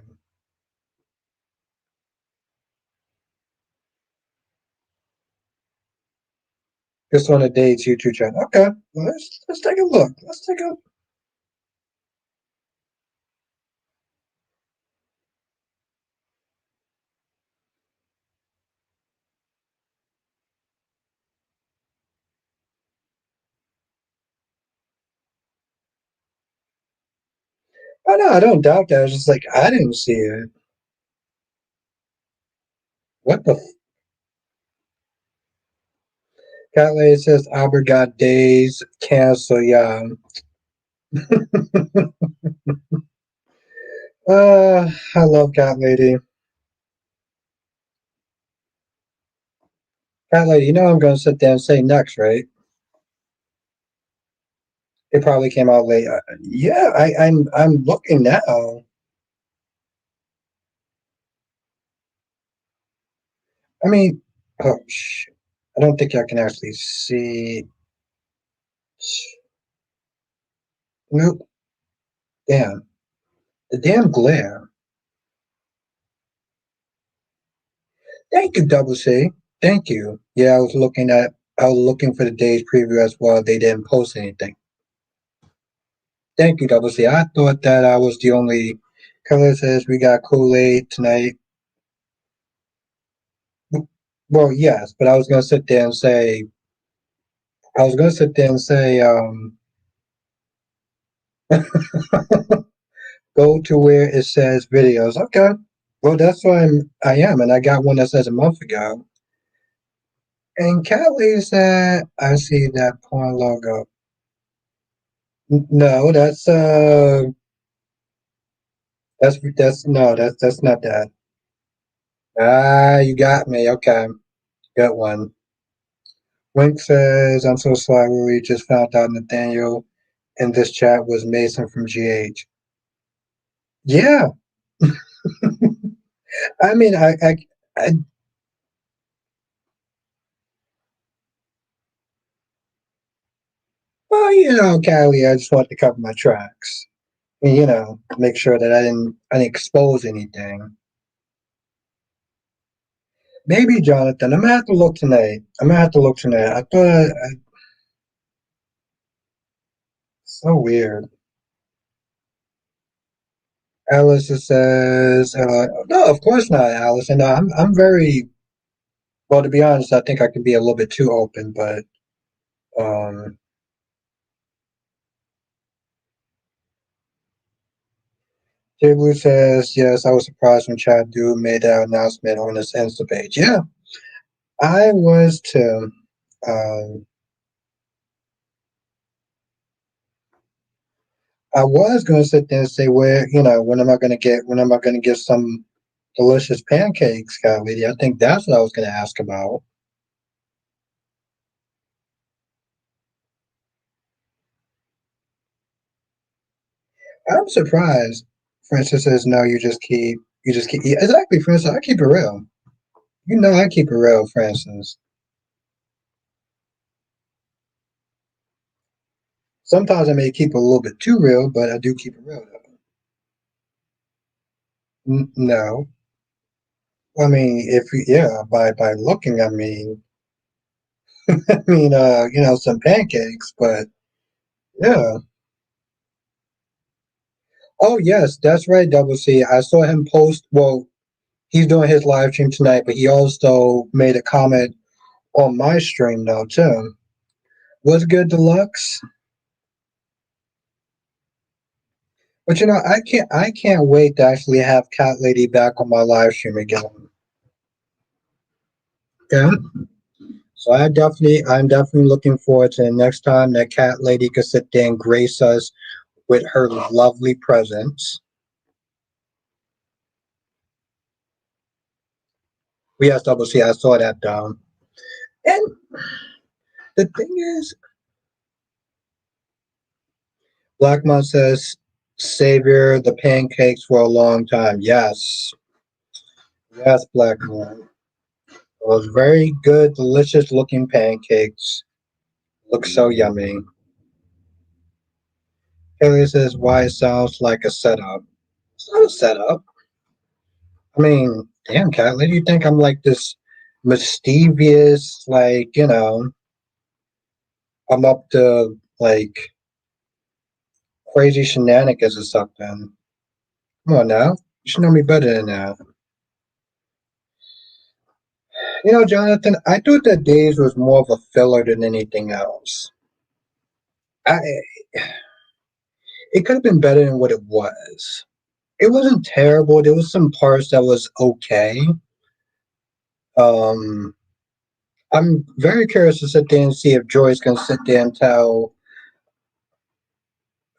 Just on the date's YouTube channel. Okay, well, let's take a look. Let's take a. Oh no, I don't doubt that. It's just like I didn't see it. What the? Cat lady says Albert got days cancel. Yeah. I love cat lady. Cat lady, you know I'm gonna sit there and say next, right? It probably came out late. Yeah, I'm looking now. I mean, oh shit. I don't think I can actually see. Nope. Damn. The damn glare. Thank you, Double C. Thank you. Yeah, I was looking for the day's preview as well. They didn't post anything. Thank you, Double C. I thought that I was the only. Color says we got Kool-Aid tonight. Well, yes, but I was gonna sit there and say, I was gonna sit there and say, go to where it says videos. Okay. Well, that's why I am, and I got one that says a month ago. And Kelly said, I see that porn logo. No, that's no, that's not that. Ah, you got me. Okay, good one. Wink says, I'm so sorry. We just found out Nathaniel in this chat was Mason from GH. Yeah, I mean, I well, Callie, I just wanted to cover my tracks. And, make sure that I didn't expose anything. Maybe Jonathan. I'm gonna have to look tonight. I'm gonna have to look tonight. I thought so weird. Alice says, "No, of course not, Alice." And I'm very well. To be honest, I think I can be a little bit too open, but um, Jay Blue says, "Yes, I was surprised when Chad Dude made that announcement on his Insta page." Yeah, I was too. Um, I was going to sit there and say, when am I going to get some delicious pancakes, Scott Lady? I think that's what I was going to ask about. I'm surprised. Francis says, no, you just keep, yeah, exactly, Francis. I keep it real. You know, I keep it real, Francis. Sometimes I may keep it a little bit too real, but I do keep it real, though. No. I mean, yeah, by looking, some pancakes, but yeah. Oh, yes, that's right, Double C. I saw him post, well, he's doing his live stream tonight, but he also made a comment on my stream, though, too. What's good, Deluxe? But I can't wait to actually have Cat Lady back on my live stream again. Yeah. So I'm definitely looking forward to the next time that Cat Lady can sit there and grace us with her lovely presence. Yes, double C, I saw that down. And the thing is, Blackmon says, Savior the pancakes for a long time. Yes. Yes, Blackmon. Those very good, delicious looking pancakes. Look so yummy. Haley says, why it sounds like a setup. It's not a setup. I mean, damn, Cat, do you think I'm like this mischievous, like, I'm up to like crazy shenanigans or something? Come on now. You should know me better than that. Jonathan, I thought that Days was more of a filler than anything else. I It could have been better than what it was. It wasn't terrible. There was some parts that was okay. Um, I'm very curious to sit there and see if Joyce can sit there and tell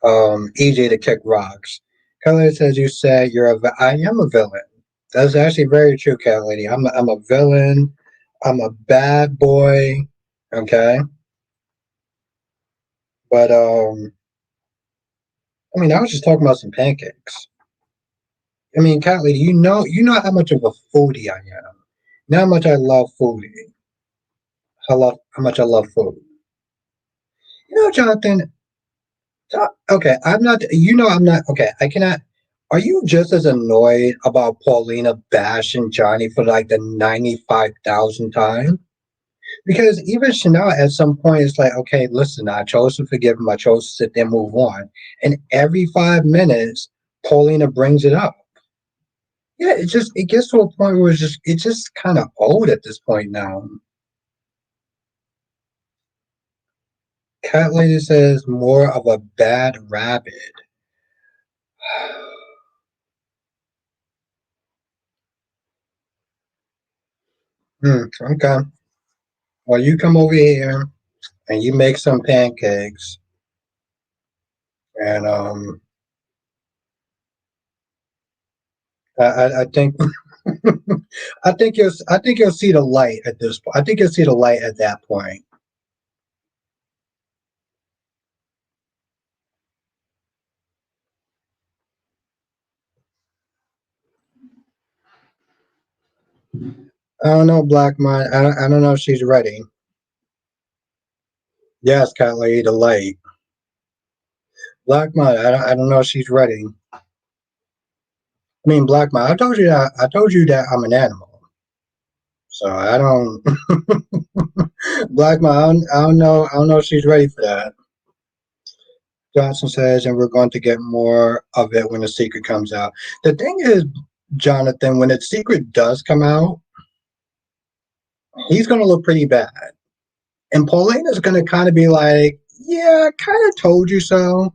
EJ to kick rocks. Kelly says you said I am a villain. That's actually very true, Kelly. I'm a villain. I'm a bad boy. Okay, but I mean, I was just talking about some pancakes. I mean, Cat Lady, you know how much of a foodie I am. You know how much I love foodie. How much I love food. Jonathan. Okay, I'm not. I'm not. Okay, I cannot. Are you just as annoyed about Paulina bashing Johnny for like the 95,000th time? Because even Chanel at some point is like, okay, listen, I chose to forgive him. I chose to sit there and move on. And every 5 minutes, Paulina brings it up. Yeah, it gets to a point where it's just kind of old at this point now. Cat Lady says more of a bad rabbit. Okay. Well, you come over here and you make some pancakes, and I think I think you'll see the light at this point. I think you'll see the light at that point. I don't know, Black Mind. I don't know if she's ready. Yes, Cat Lady, the light. Black Mind. I don't know if she's ready. I mean, Black Mind. I told you that I'm an animal. So I don't. Black Mind. I don't know. I don't know if she's ready for that. Johnson says, and we're going to get more of it when the secret comes out. The thing is, Jonathan, when the secret does come out, he's going to look pretty bad. And Paulina's going to kind of be like, yeah, I kind of told you so.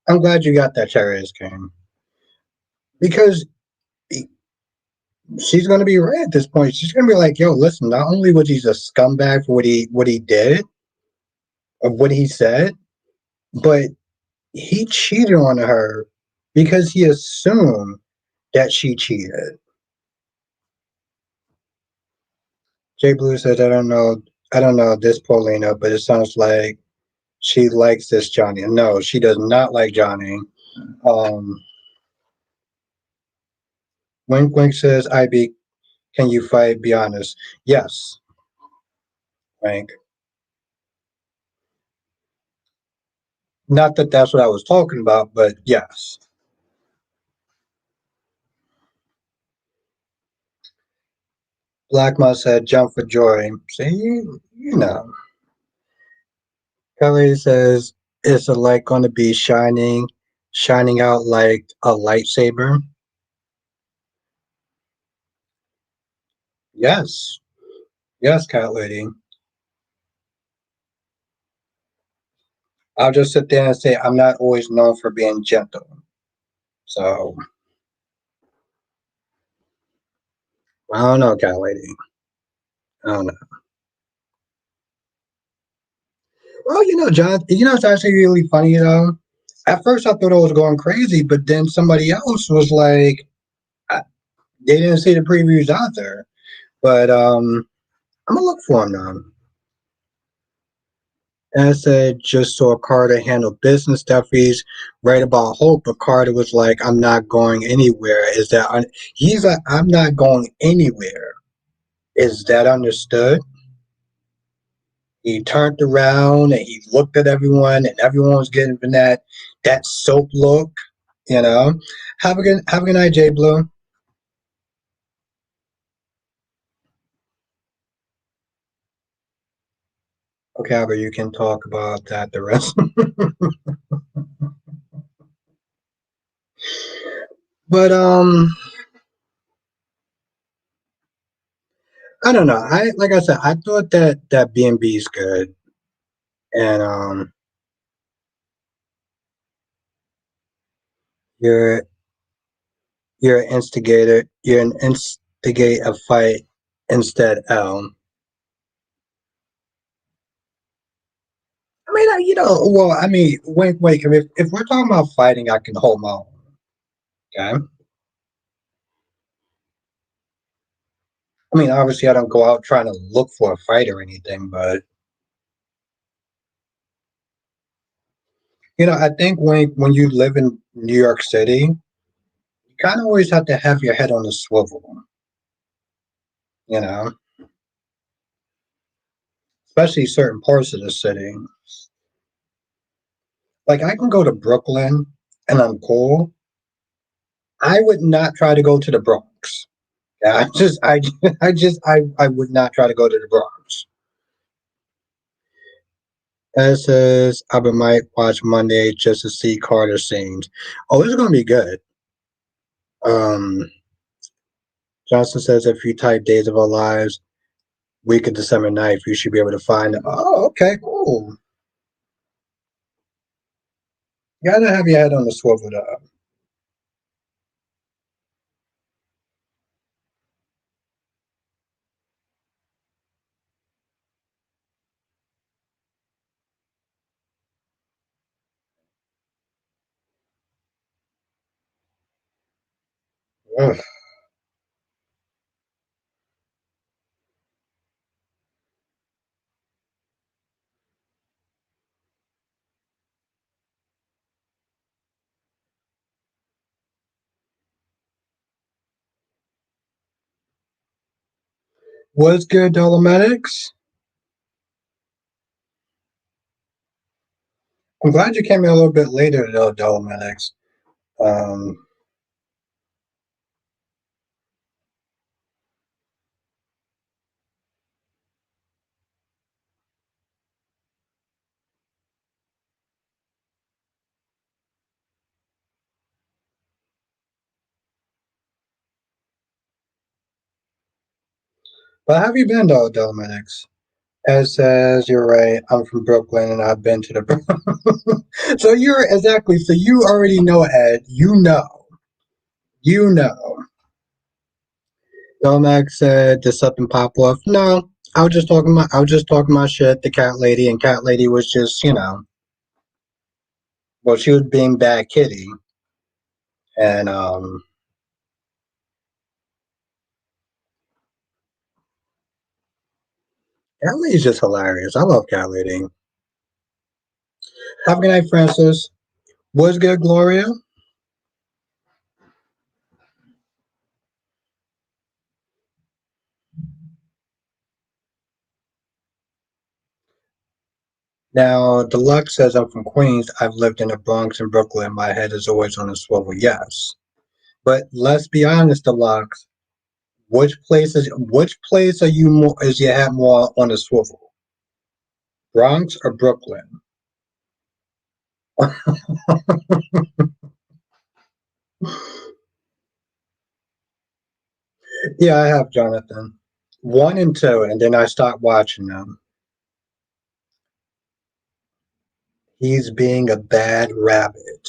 I'm glad you got that cherry ice cream. Because she's going to be right at this point. She's going to be like, yo, listen, not only was he a scumbag for what he did, of what he said, but he cheated on her because he assumed that she cheated. Jay Blue says, I don't know this Paulina, but it sounds like she likes this Johnny. No, she does not like Johnny. Um, Wink Wink says, IB, can you fight? Be honest. Yes, Wink. Not that that's what I was talking about, but yes. Black Mouse said, jump for joy. See, you know. Kelly says, is the light going to be shining out like a lightsaber? Yes. Yes, Cat Lady. I'll just sit there and say I'm not always known for being gentle. So I don't know, cat lady. I don't know. Well, John, it's actually really funny, At first, I thought I was going crazy, but then somebody else was like, I, they didn't see the previews out there. But I'm gonna look for them now. And I said, just saw Carter handle business stuffies, right about Hope, but Carter was like, I'm not going anywhere. He's like, I'm not going anywhere. Is that understood? He turned around and he looked at everyone, and everyone was getting that soap look. You know, have a good night, Jay Blue. Okay, Albert, you can talk about that the rest. But I don't know. I like I said, I thought that B&B is good, and you're you're an instigator. You're an instigate a fight instead. I mean, well, I mean, wait, wait. If we're talking about fighting, I can hold my own. Okay. I mean, obviously, I don't go out trying to look for a fight or anything, but I think when you live in New York City, you kind of always have to have your head on the swivel. You know, especially certain parts of the city. Like I can go to Brooklyn and I'm cool. I would not try to go to the Bronx. Yeah, I would not try to go to the Bronx. That says I might watch Monday just to see Carter scenes. Oh, it's gonna be good. Um, Johnson says if you type Days of Our Lives, week of December 9th, you should be able to find it. Oh, okay, cool. You gotta have your head on the swivel though. Ugh. What's good, Dolometics? I'm glad you came in a little bit later, though, Dolometics. Um, but how have you been, though, Dolometics? Ed says, you're right. I'm from Brooklyn and I've been to the Bronx. So you're exactly, so you already know, Ed. You know. You know. Domax said, did something pop off? No. I was just talking my shit to Cat Lady, and Cat Lady was just, well, she was being bad kitty. And Cat Lady's just hilarious. I love Cat Lady. Have a good night, Francis. What's good, Gloria? Now, Deluxe says I'm from Queens. I've lived in the Bronx and Brooklyn. My head is always on a swivel. Yes. But let's be honest, Deluxe. Which place are you more is your head more on a swivel? Bronx or Brooklyn? Yeah, I have Jonathan. One and two, and then I stopped watching them. He's being a bad rabbit.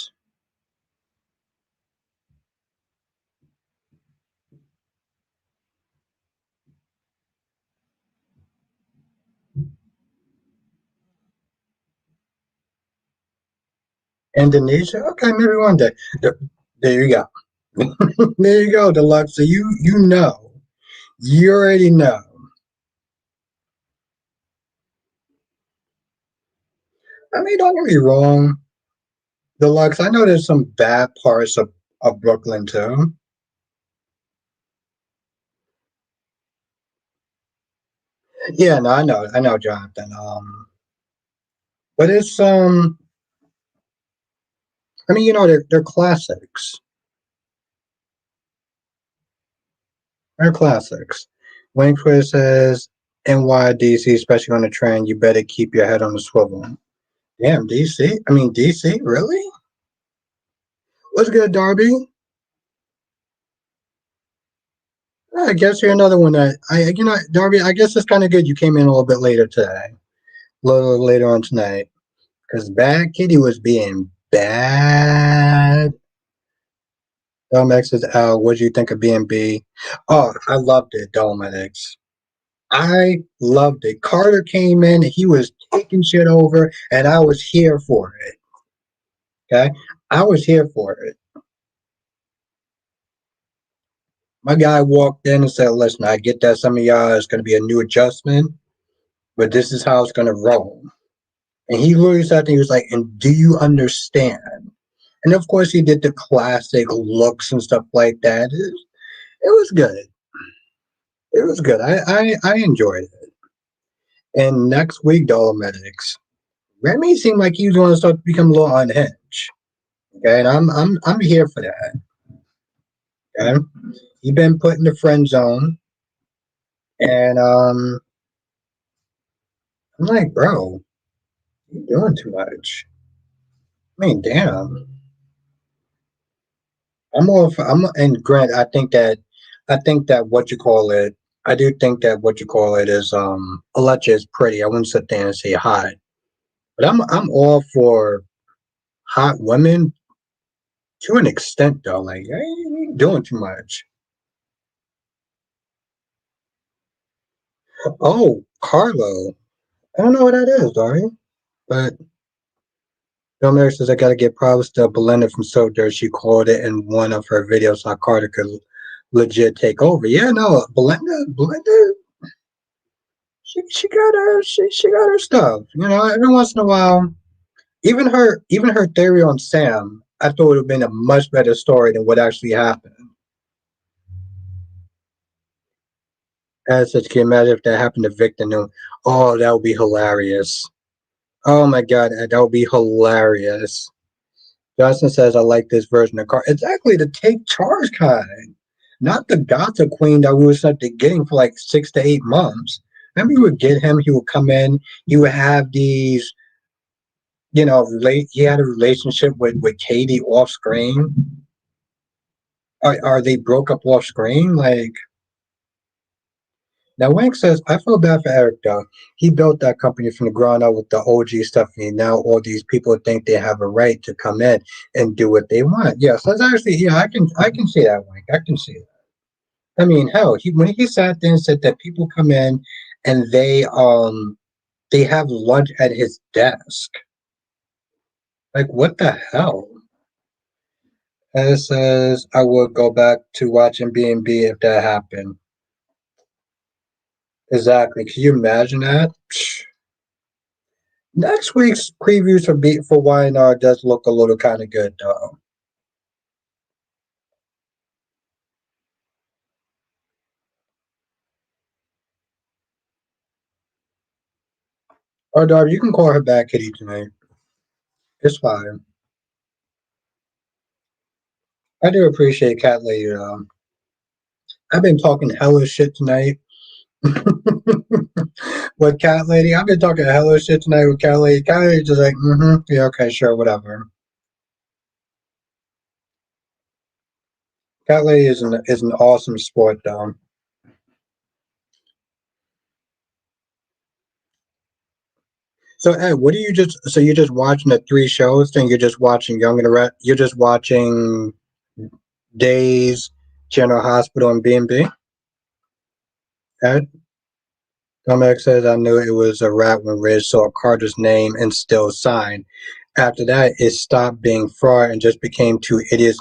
Indonesia? Okay, maybe one day. There you go. There you go, Deluxe. So you know. You already know. I mean, don't get me wrong, Deluxe. I know there's some bad parts of Brooklyn too. Yeah, no, I know, Jonathan. But it's I mean, they're classics. They're classics. When Chris says NYDC, especially on the train, you better keep your head on the swivel. Damn, DC. I mean, DC, really? What's good, Darby? I guess you're another one that Darby. I guess it's kind of good you came in a little bit later today, a little later on tonight, because Bad Kitty was being bad. Domex is out. What do you think of B&B? Oh, I loved it, Domex. I loved it. Carter came in, he was taking shit over, and I was here for it. Okay, I was here for it. My guy walked in and said, "Listen, I get that some of y'all is going to be a new adjustment, but this is how it's going to roll." And he literally sat there. He was like, "And do you understand?" And of course, he did the classic looks and stuff like that. It was good. It was good. I enjoyed it. And next week, Dolomitics. Remy seemed like he was going to start to become a little unhinged. Okay, and I'm here for that. Okay, he been put in the friend zone, and I'm like, bro, you're doing too much. I mean, damn. And Grant, I think that what you call it, I do think that what you call it is, Alexa is pretty. I wouldn't sit there and say hot, but I'm all for hot women to an extent, though. Like, hey, you doing too much. Oh, Carlo. I don't know what that is, Dari. But Bill Mary says I gotta get props to Belinda from So Dirt. She called it in one of her videos how Carter could legit take over. Yeah, no, Belinda, she got her stuff. Every once in a while, even her theory on Sam, I thought would have been a much better story than what actually happened. As such, can you imagine if that happened to Victor Noon? Oh, that would be hilarious. Oh my god, that would be hilarious. Justin says, I like this version of car. Exactly, the take charge kind. Not the gossip queen that we were started getting for like 6 to 8 months. Remember, you would get him, he would come in, he would have these, he had a relationship with Katie off screen. Are they broke up off screen? Like, now Wank says, I feel bad for Eric though. He built that company from the ground up with the OG stuff, and now all these people think they have a right to come in and do what they want. Yes, that's actually I can see that, Wank. I can see that. I mean, hell, when he sat there and said that people come in and they have lunch at his desk. Like, what the hell? And it says I would go back to watching B&B if that happened. Exactly. Can you imagine that? Next week's previews for YNR does look a little kind of good, though. Or Darby, you can call her back, Kitty, tonight. It's fine. I do appreciate Cat Lady, though. I've been talking hella shit tonight with Cat Lady. I've been talking hella shit tonight with Cat Lady. Cat Lady just like, yeah, okay, sure, whatever. Cat Lady is an awesome sport, though. So Ed, what do you just? So you're just watching the three shows, then you're just watching Young and the Red. You're just watching Days, General Hospital, and B&B. Ed, Dominic says I knew it was a rat when Ridge saw Carter's name and still signed. After that, it stopped being fraud and just became two idiots.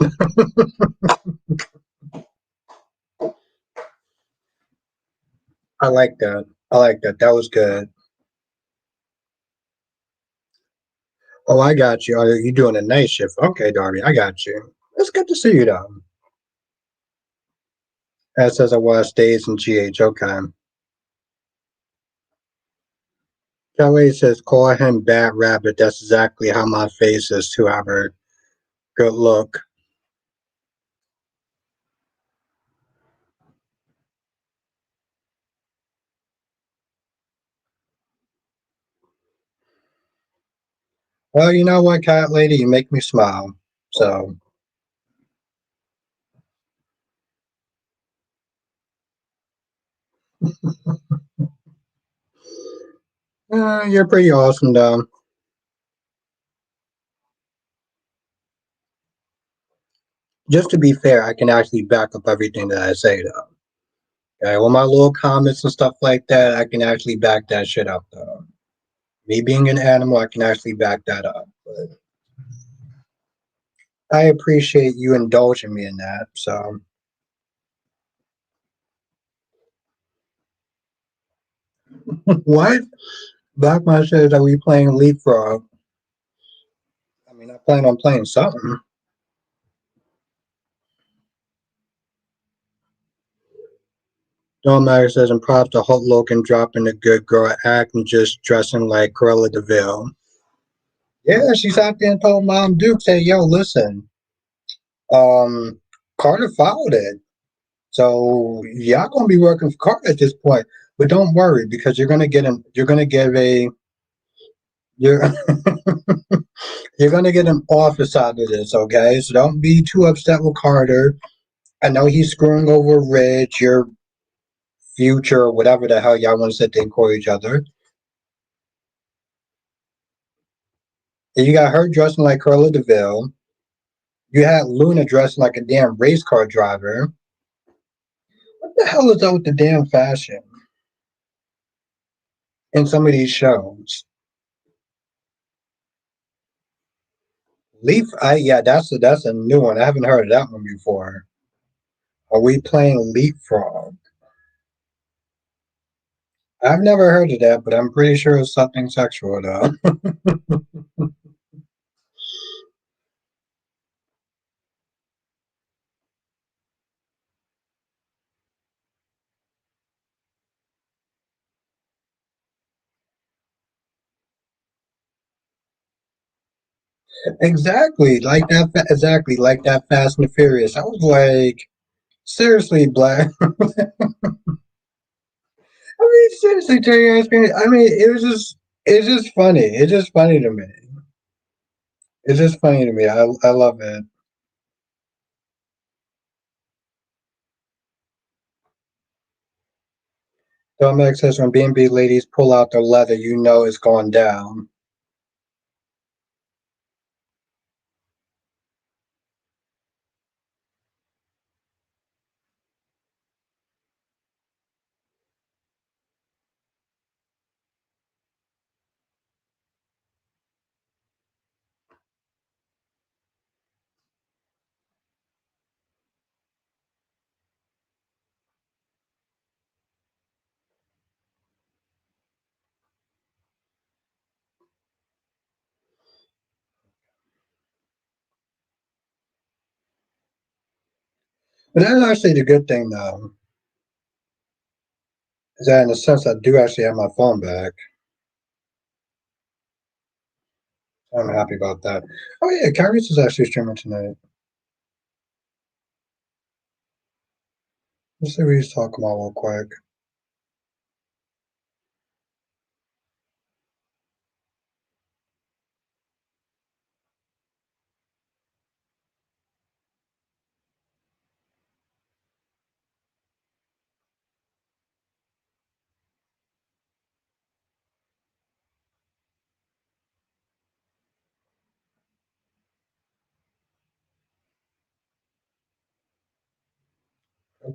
I like that. I like that. That was good. Oh, I got you. Oh, you doing a night shift? Okay, Darby, I got you. It's good to see you, though. That says I watched Days and GH. Okay. Kelly says, call him Bad Rabbit. That's exactly how my face is, too, Albert. Good look. Well, you know what, Cat Lady? You make me smile. So, you're pretty awesome, though. Just to be fair, I can actually back up everything that I say, though. Okay, all my little comments and stuff like that, I can actually back that shit up, though. Me being an animal, I can actually back that up. But I appreciate you indulging me in that. So, what? Blackman says that we playing Leapfrog. I mean, I plan on playing something. Don't matter says, and props to Hulk Logan dropping the good girl act and just dressing like Cruella DeVille. Yeah, she's out there and told Mom Duke, say, yo, listen, um, Carter followed it. So y'all gonna be working for Carter at this point. But don't worry, because you're gonna give a you're you're gonna get an office out of this, okay? So don't be too upset with Carter. I know he's screwing over Rich, your future, or whatever the hell y'all want to sit there and call each other. And you got her dressing like Carla DeVille. You had Luna dressing like a damn race car driver. What the hell is up with the damn fashion in some of these shows? Leaf, yeah, that's a new one. I haven't heard of that one before. Are we playing Leapfrog? I've never heard of that, but I'm pretty sure it's something sexual though. Exactly, like that. Exactly, like that. Fast and the Furious. I was like, seriously, Black. I mean, seriously, Terry asked me. I mean, it's just funny. It's just funny to me. It's just funny to me. I love it. Dominic says when B&B ladies pull out their leather, you know it's going down. But that's actually the good thing, though, is that in a sense I do actually have my phone back. I'm happy about that. Oh yeah, Kyrie's is actually streaming tonight. Let's see what he's talking about real quick.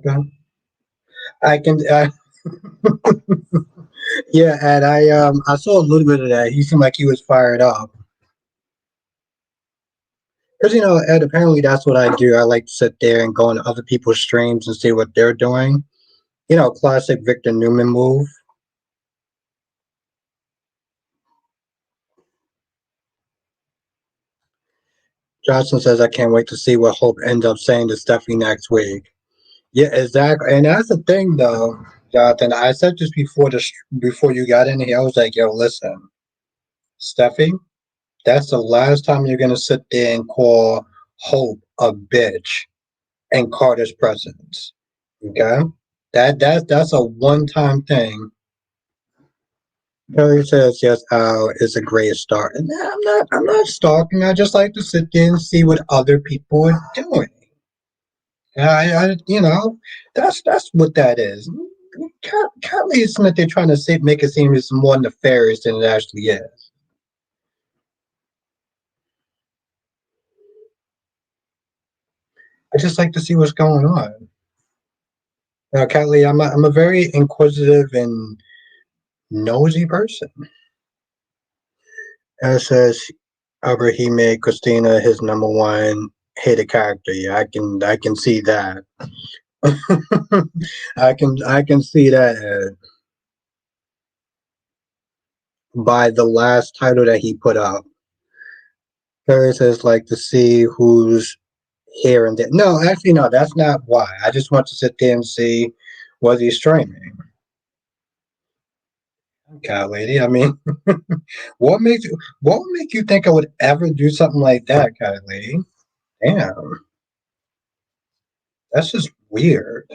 Okay. I can. Yeah, and I saw a little bit of that. He seemed like he was fired up. Because Ed, apparently that's what I do. I like to sit there and go into other people's streams and see what they're doing. Classic Victor Newman move. Johnson says, "I can't wait to see what Hope ends up saying to Stephanie next week." Yeah, exactly. And that's the thing, though, Jonathan. I said this before you got in here. I was like, "Yo, listen, Steffi, that's the last time you're gonna sit there and call Hope a bitch in Carter's presence." Okay, that's a one-time thing. Harry says, "Yes, Al is a great start," and I'm not stalking. I just like to sit there and see what other people are doing. That's what that is. Can't Smith, they're trying to make it seem it's more nefarious than it actually is. I just like to see what's going on. Now, Kelly, I'm a very inquisitive and nosy person. And it says Albert, he made Christina his number one hated character. Yeah, I can see that. I can see that by the last title that he put up. Harry says like to see who's here and there. No, actually, no, that's not why. I just want to sit there and see what he's streaming. God, lady. I mean, what would make you think I would ever do something like that, God, lady? Damn, that's just weird.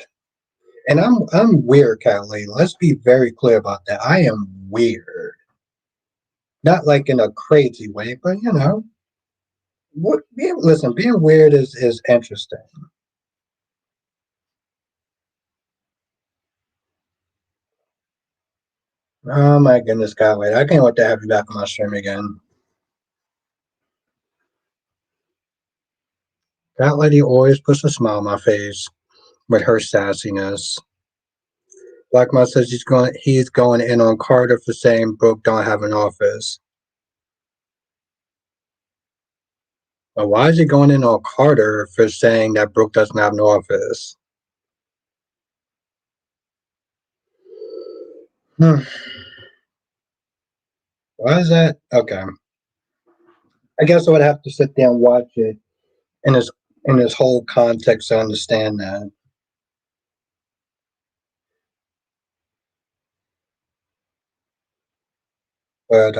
And I'm weird, cat lady. Let's be very clear about that. I am weird, not like in a crazy way, but being weird is interesting. Oh my goodness, God, lady. I can't wait to have you back on my stream again. That lady always puts a smile on my face with her sassiness. Blackmon says he's going in on Carter for saying Brooke don't have an office. But why is he going in on Carter for saying that Brooke doesn't have an office? Hmm. Why is that? Okay. I guess I would have to sit there and watch it in its whole context to understand that. But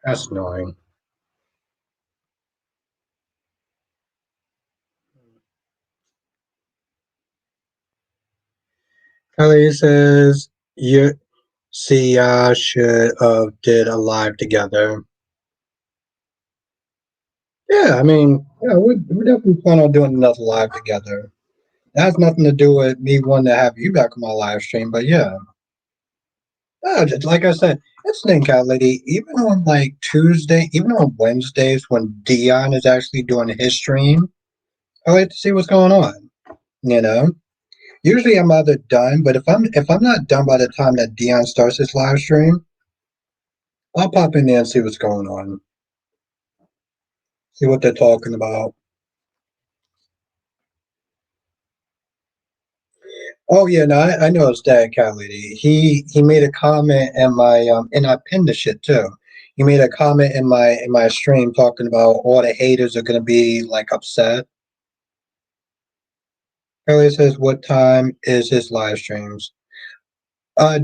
that's annoying. Kelly says you see should have did a live together. Yeah, I mean, yeah, we definitely plan on doing another live together. That has nothing to do with me wanting to have you back on my live stream, but yeah. Just like I said, it's an cat lady. Even on like Tuesday, even on Wednesdays when Dion is actually doing his stream, I like to see what's going on. You know, usually I'm either done, but if I'm not done by the time that Dion starts his live stream, I'll pop in there and see what's going on, see what they're talking about. Oh yeah, no, I know it's Dad Cat Lady. He made a comment in my and I pinned the shit too. He made a comment in my stream talking about all the haters are gonna be like upset. Elliot says, "What time is his live streams?"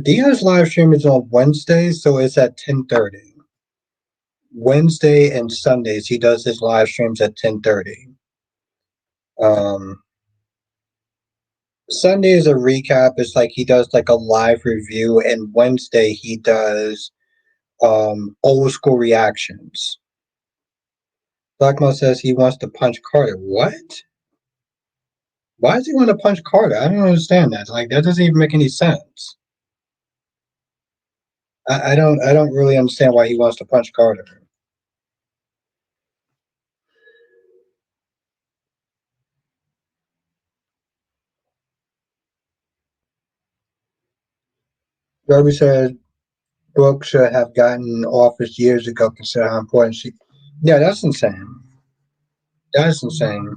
Dion's live stream is on Wednesdays, so it's at 10:30. Wednesday and Sundays he does his live streams at 10:30. Um, Sunday is a recap. It's like he does like a live review, and Wednesday he does old school reactions. Blackmon says he wants to punch Carter. What? Why does he want to punch Carter? I don't understand that. Like that doesn't even make any sense. I don't really understand why he wants to punch Carter. Darby said Brooke should have gotten office years ago, considering how important she. Yeah, that's insane. That's insane.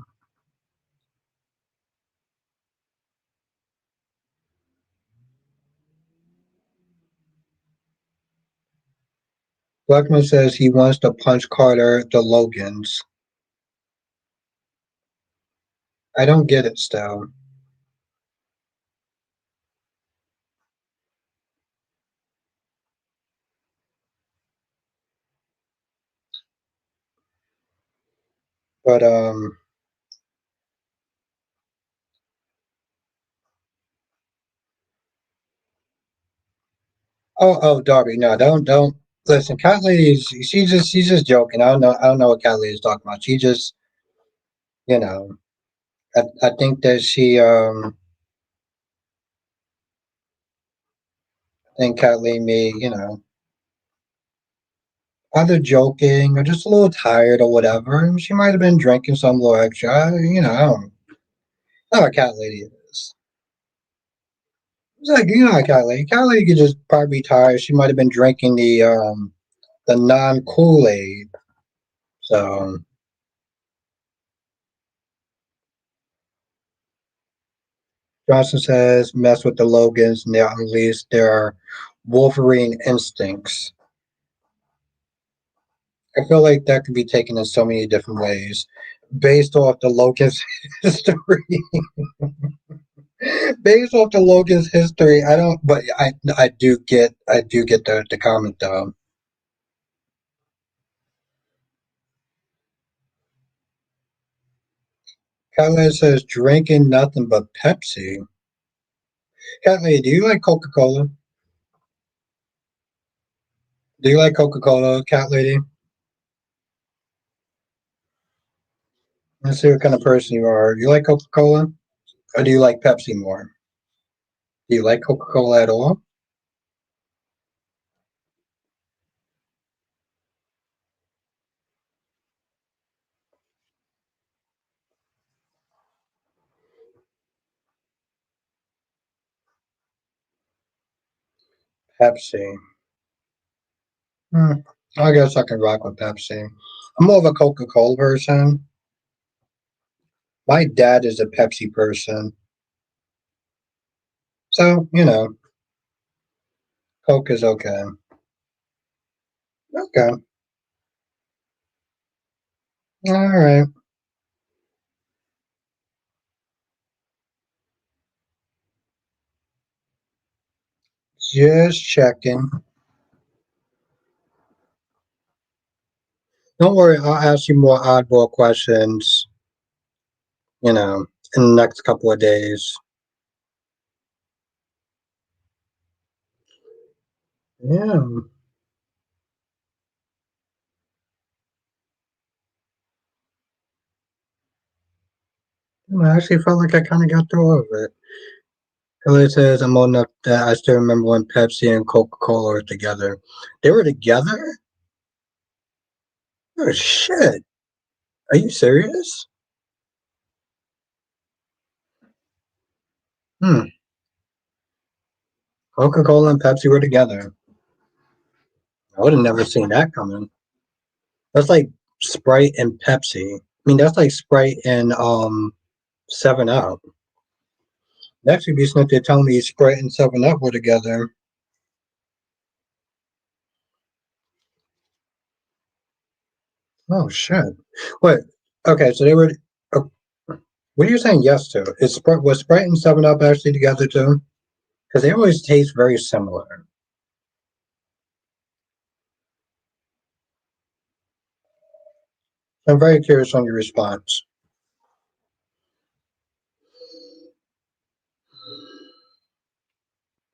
Blackman says he wants to punch Carter the Logans. I don't get it still. But oh Darby, no, don't listen. Cat Lady's she's just joking. I don't know what Cat Lady's talking about. She just you know I think that I think Cat Lady may either joking or just a little tired or whatever. And she might have been drinking some little extra. I don't know what Cat Lady is. It's like how Cat Lady. Cat Lady could just probably be tired. She might have been drinking the non Kool Aid. So Johnson says, mess with the Logans and they'll unleash their Wolverine instincts. I feel like that could be taken in so many different ways. Based off the Logan's history. Based off the Logan's history, I don't but I do get the comment though. Kylie says drinking nothing but Pepsi. Kylie, do you like Coca Cola? Do you like Coca Cola, Cat Lady? Let's see what kind of person you are. Do you like Coca Cola? Or do you like Pepsi more? Do you like Coca Cola at all? Pepsi. Hmm. I guess I can rock with Pepsi. I'm more of a Coca Cola person. My dad is a Pepsi person. So, Coke is okay. Okay. All right. Just checking. Don't worry, I'll ask you more oddball questions, you know, in the next couple of days. Yeah. I actually felt like I kind of got through all of it. It says I'm old enough that I still remember when Pepsi and Coca Cola were together. They were together? Oh, shit. Are you serious? Hmm. Coca Cola and Pepsi were together. I would have never seen that coming. That's like Sprite and Pepsi. I mean, that's like Sprite and 7 Up. Next would be something telling me Sprite and 7 Up were together. Oh shit! Wait. Okay, so they were. Oh, what are you saying yes to? Was Sprite and 7 Up actually together too? Because they always taste very similar. I'm very curious on your response.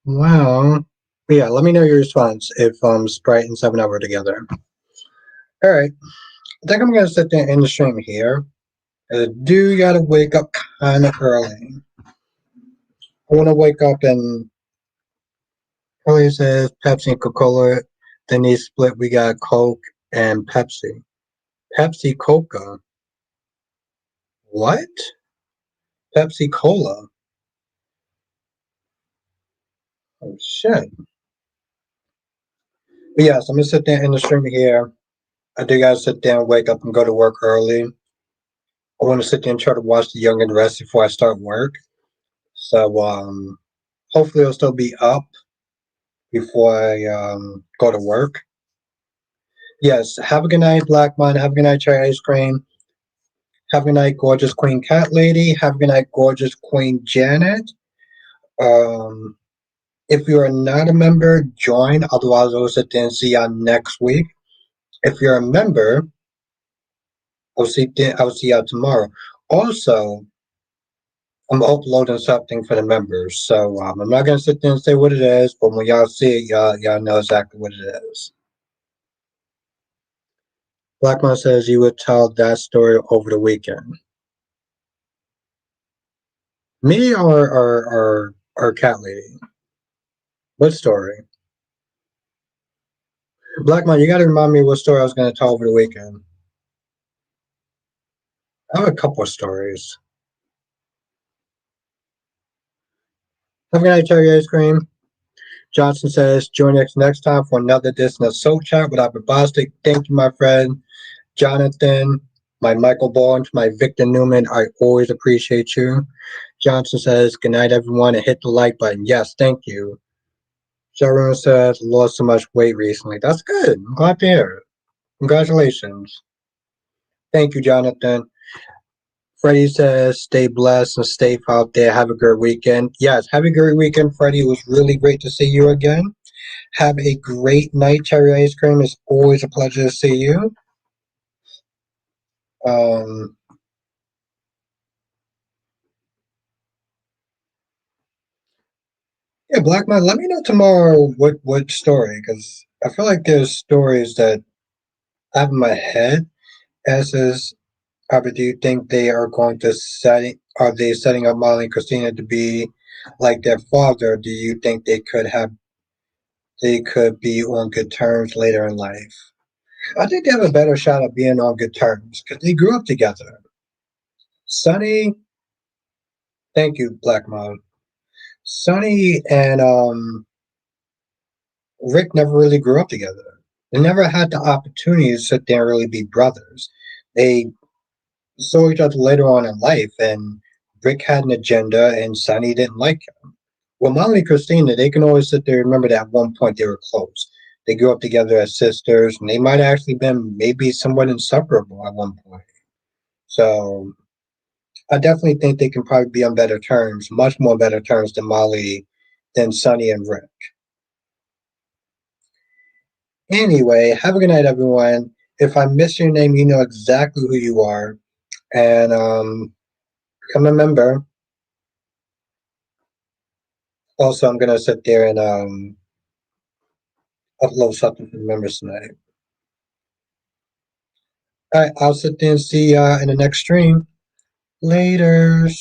Well, yeah. Let me know your response if Sprite and 7 Up were together. All right. I think I'm gonna sit there in the stream here. I do gotta wake up kind of early. I want to wake up in Kelly says Pepsi and Coca-Cola. Then they split. We got Coke and Pepsi. Pepsi Coca. What? Pepsi Cola. Oh shit. But yes, I'm gonna sit there in the stream here. I do gotta sit there and wake up and go to work early. I want to sit there and try to watch The Young and the Rest before I start work. So hopefully I'll still be up before I go to work. Yes, have a good night, Black Man. Have a good night, Cherry Ice Cream. Have a good night, gorgeous Queen Cat Lady. Have a good night, gorgeous Queen Janet. Um, if you are not a member, join. Otherwise, I'll sit there and see you next week. If you're a member, I'll see you tomorrow. Also, I'm uploading something for the members, so I'm not gonna sit there and say what it is, but when y'all see it, y'all know exactly what it is. Blackmon says you would tell that story over the weekend. Me or Cat Lady? What story? Blackmon, you gotta remind me what story I was gonna tell over the weekend. I have a couple of stories. Have a good night, Cherry Ice Cream. Johnson says, join us next time for another edition of Soul Chat with Albert Bostic. Thank you, my friend. Jonathan, my Michael Barnes, my Victor Newman, I always appreciate you. Johnson says, good night, everyone, and hit the like button. Yes, thank you. Sharon says, lost so much weight recently. That's good. I'm glad to hear it. Congratulations. Thank you, Jonathan. Freddie says, stay blessed and safe out there. Have a good weekend. Yes, have a great weekend, Freddie. It was really great to see you again. Have a great night, Cherry Ice Cream. It's always a pleasure to see you. Um, Yeah, Black Man, let me know tomorrow what story, because I feel like there's stories that I have in my head. As is, do you think they are going to are they setting up Molly and Christina to be like their father? Do you think they could be on good terms later in life? I think they have a better shot of being on good terms because they grew up together. Sonny, thank you, Black Man. Sonny and Rick never really grew up together. They never had the opportunity to sit there and really be brothers. They saw each other later on in life, and Rick had an agenda, and Sonny didn't like him. Well, Molly and Christina, they can always sit there and remember that at one point they were close. They grew up together as sisters, and they might have actually been maybe somewhat inseparable at one point. So I definitely think they can probably be on better terms, much more better terms than Sonny and Rick. Anyway, have a good night, everyone. If I miss your name, you know exactly who you are. And become a member. Also, I'm going to sit there and upload something for the members tonight. All right, I'll sit there and see you in the next stream. Laters.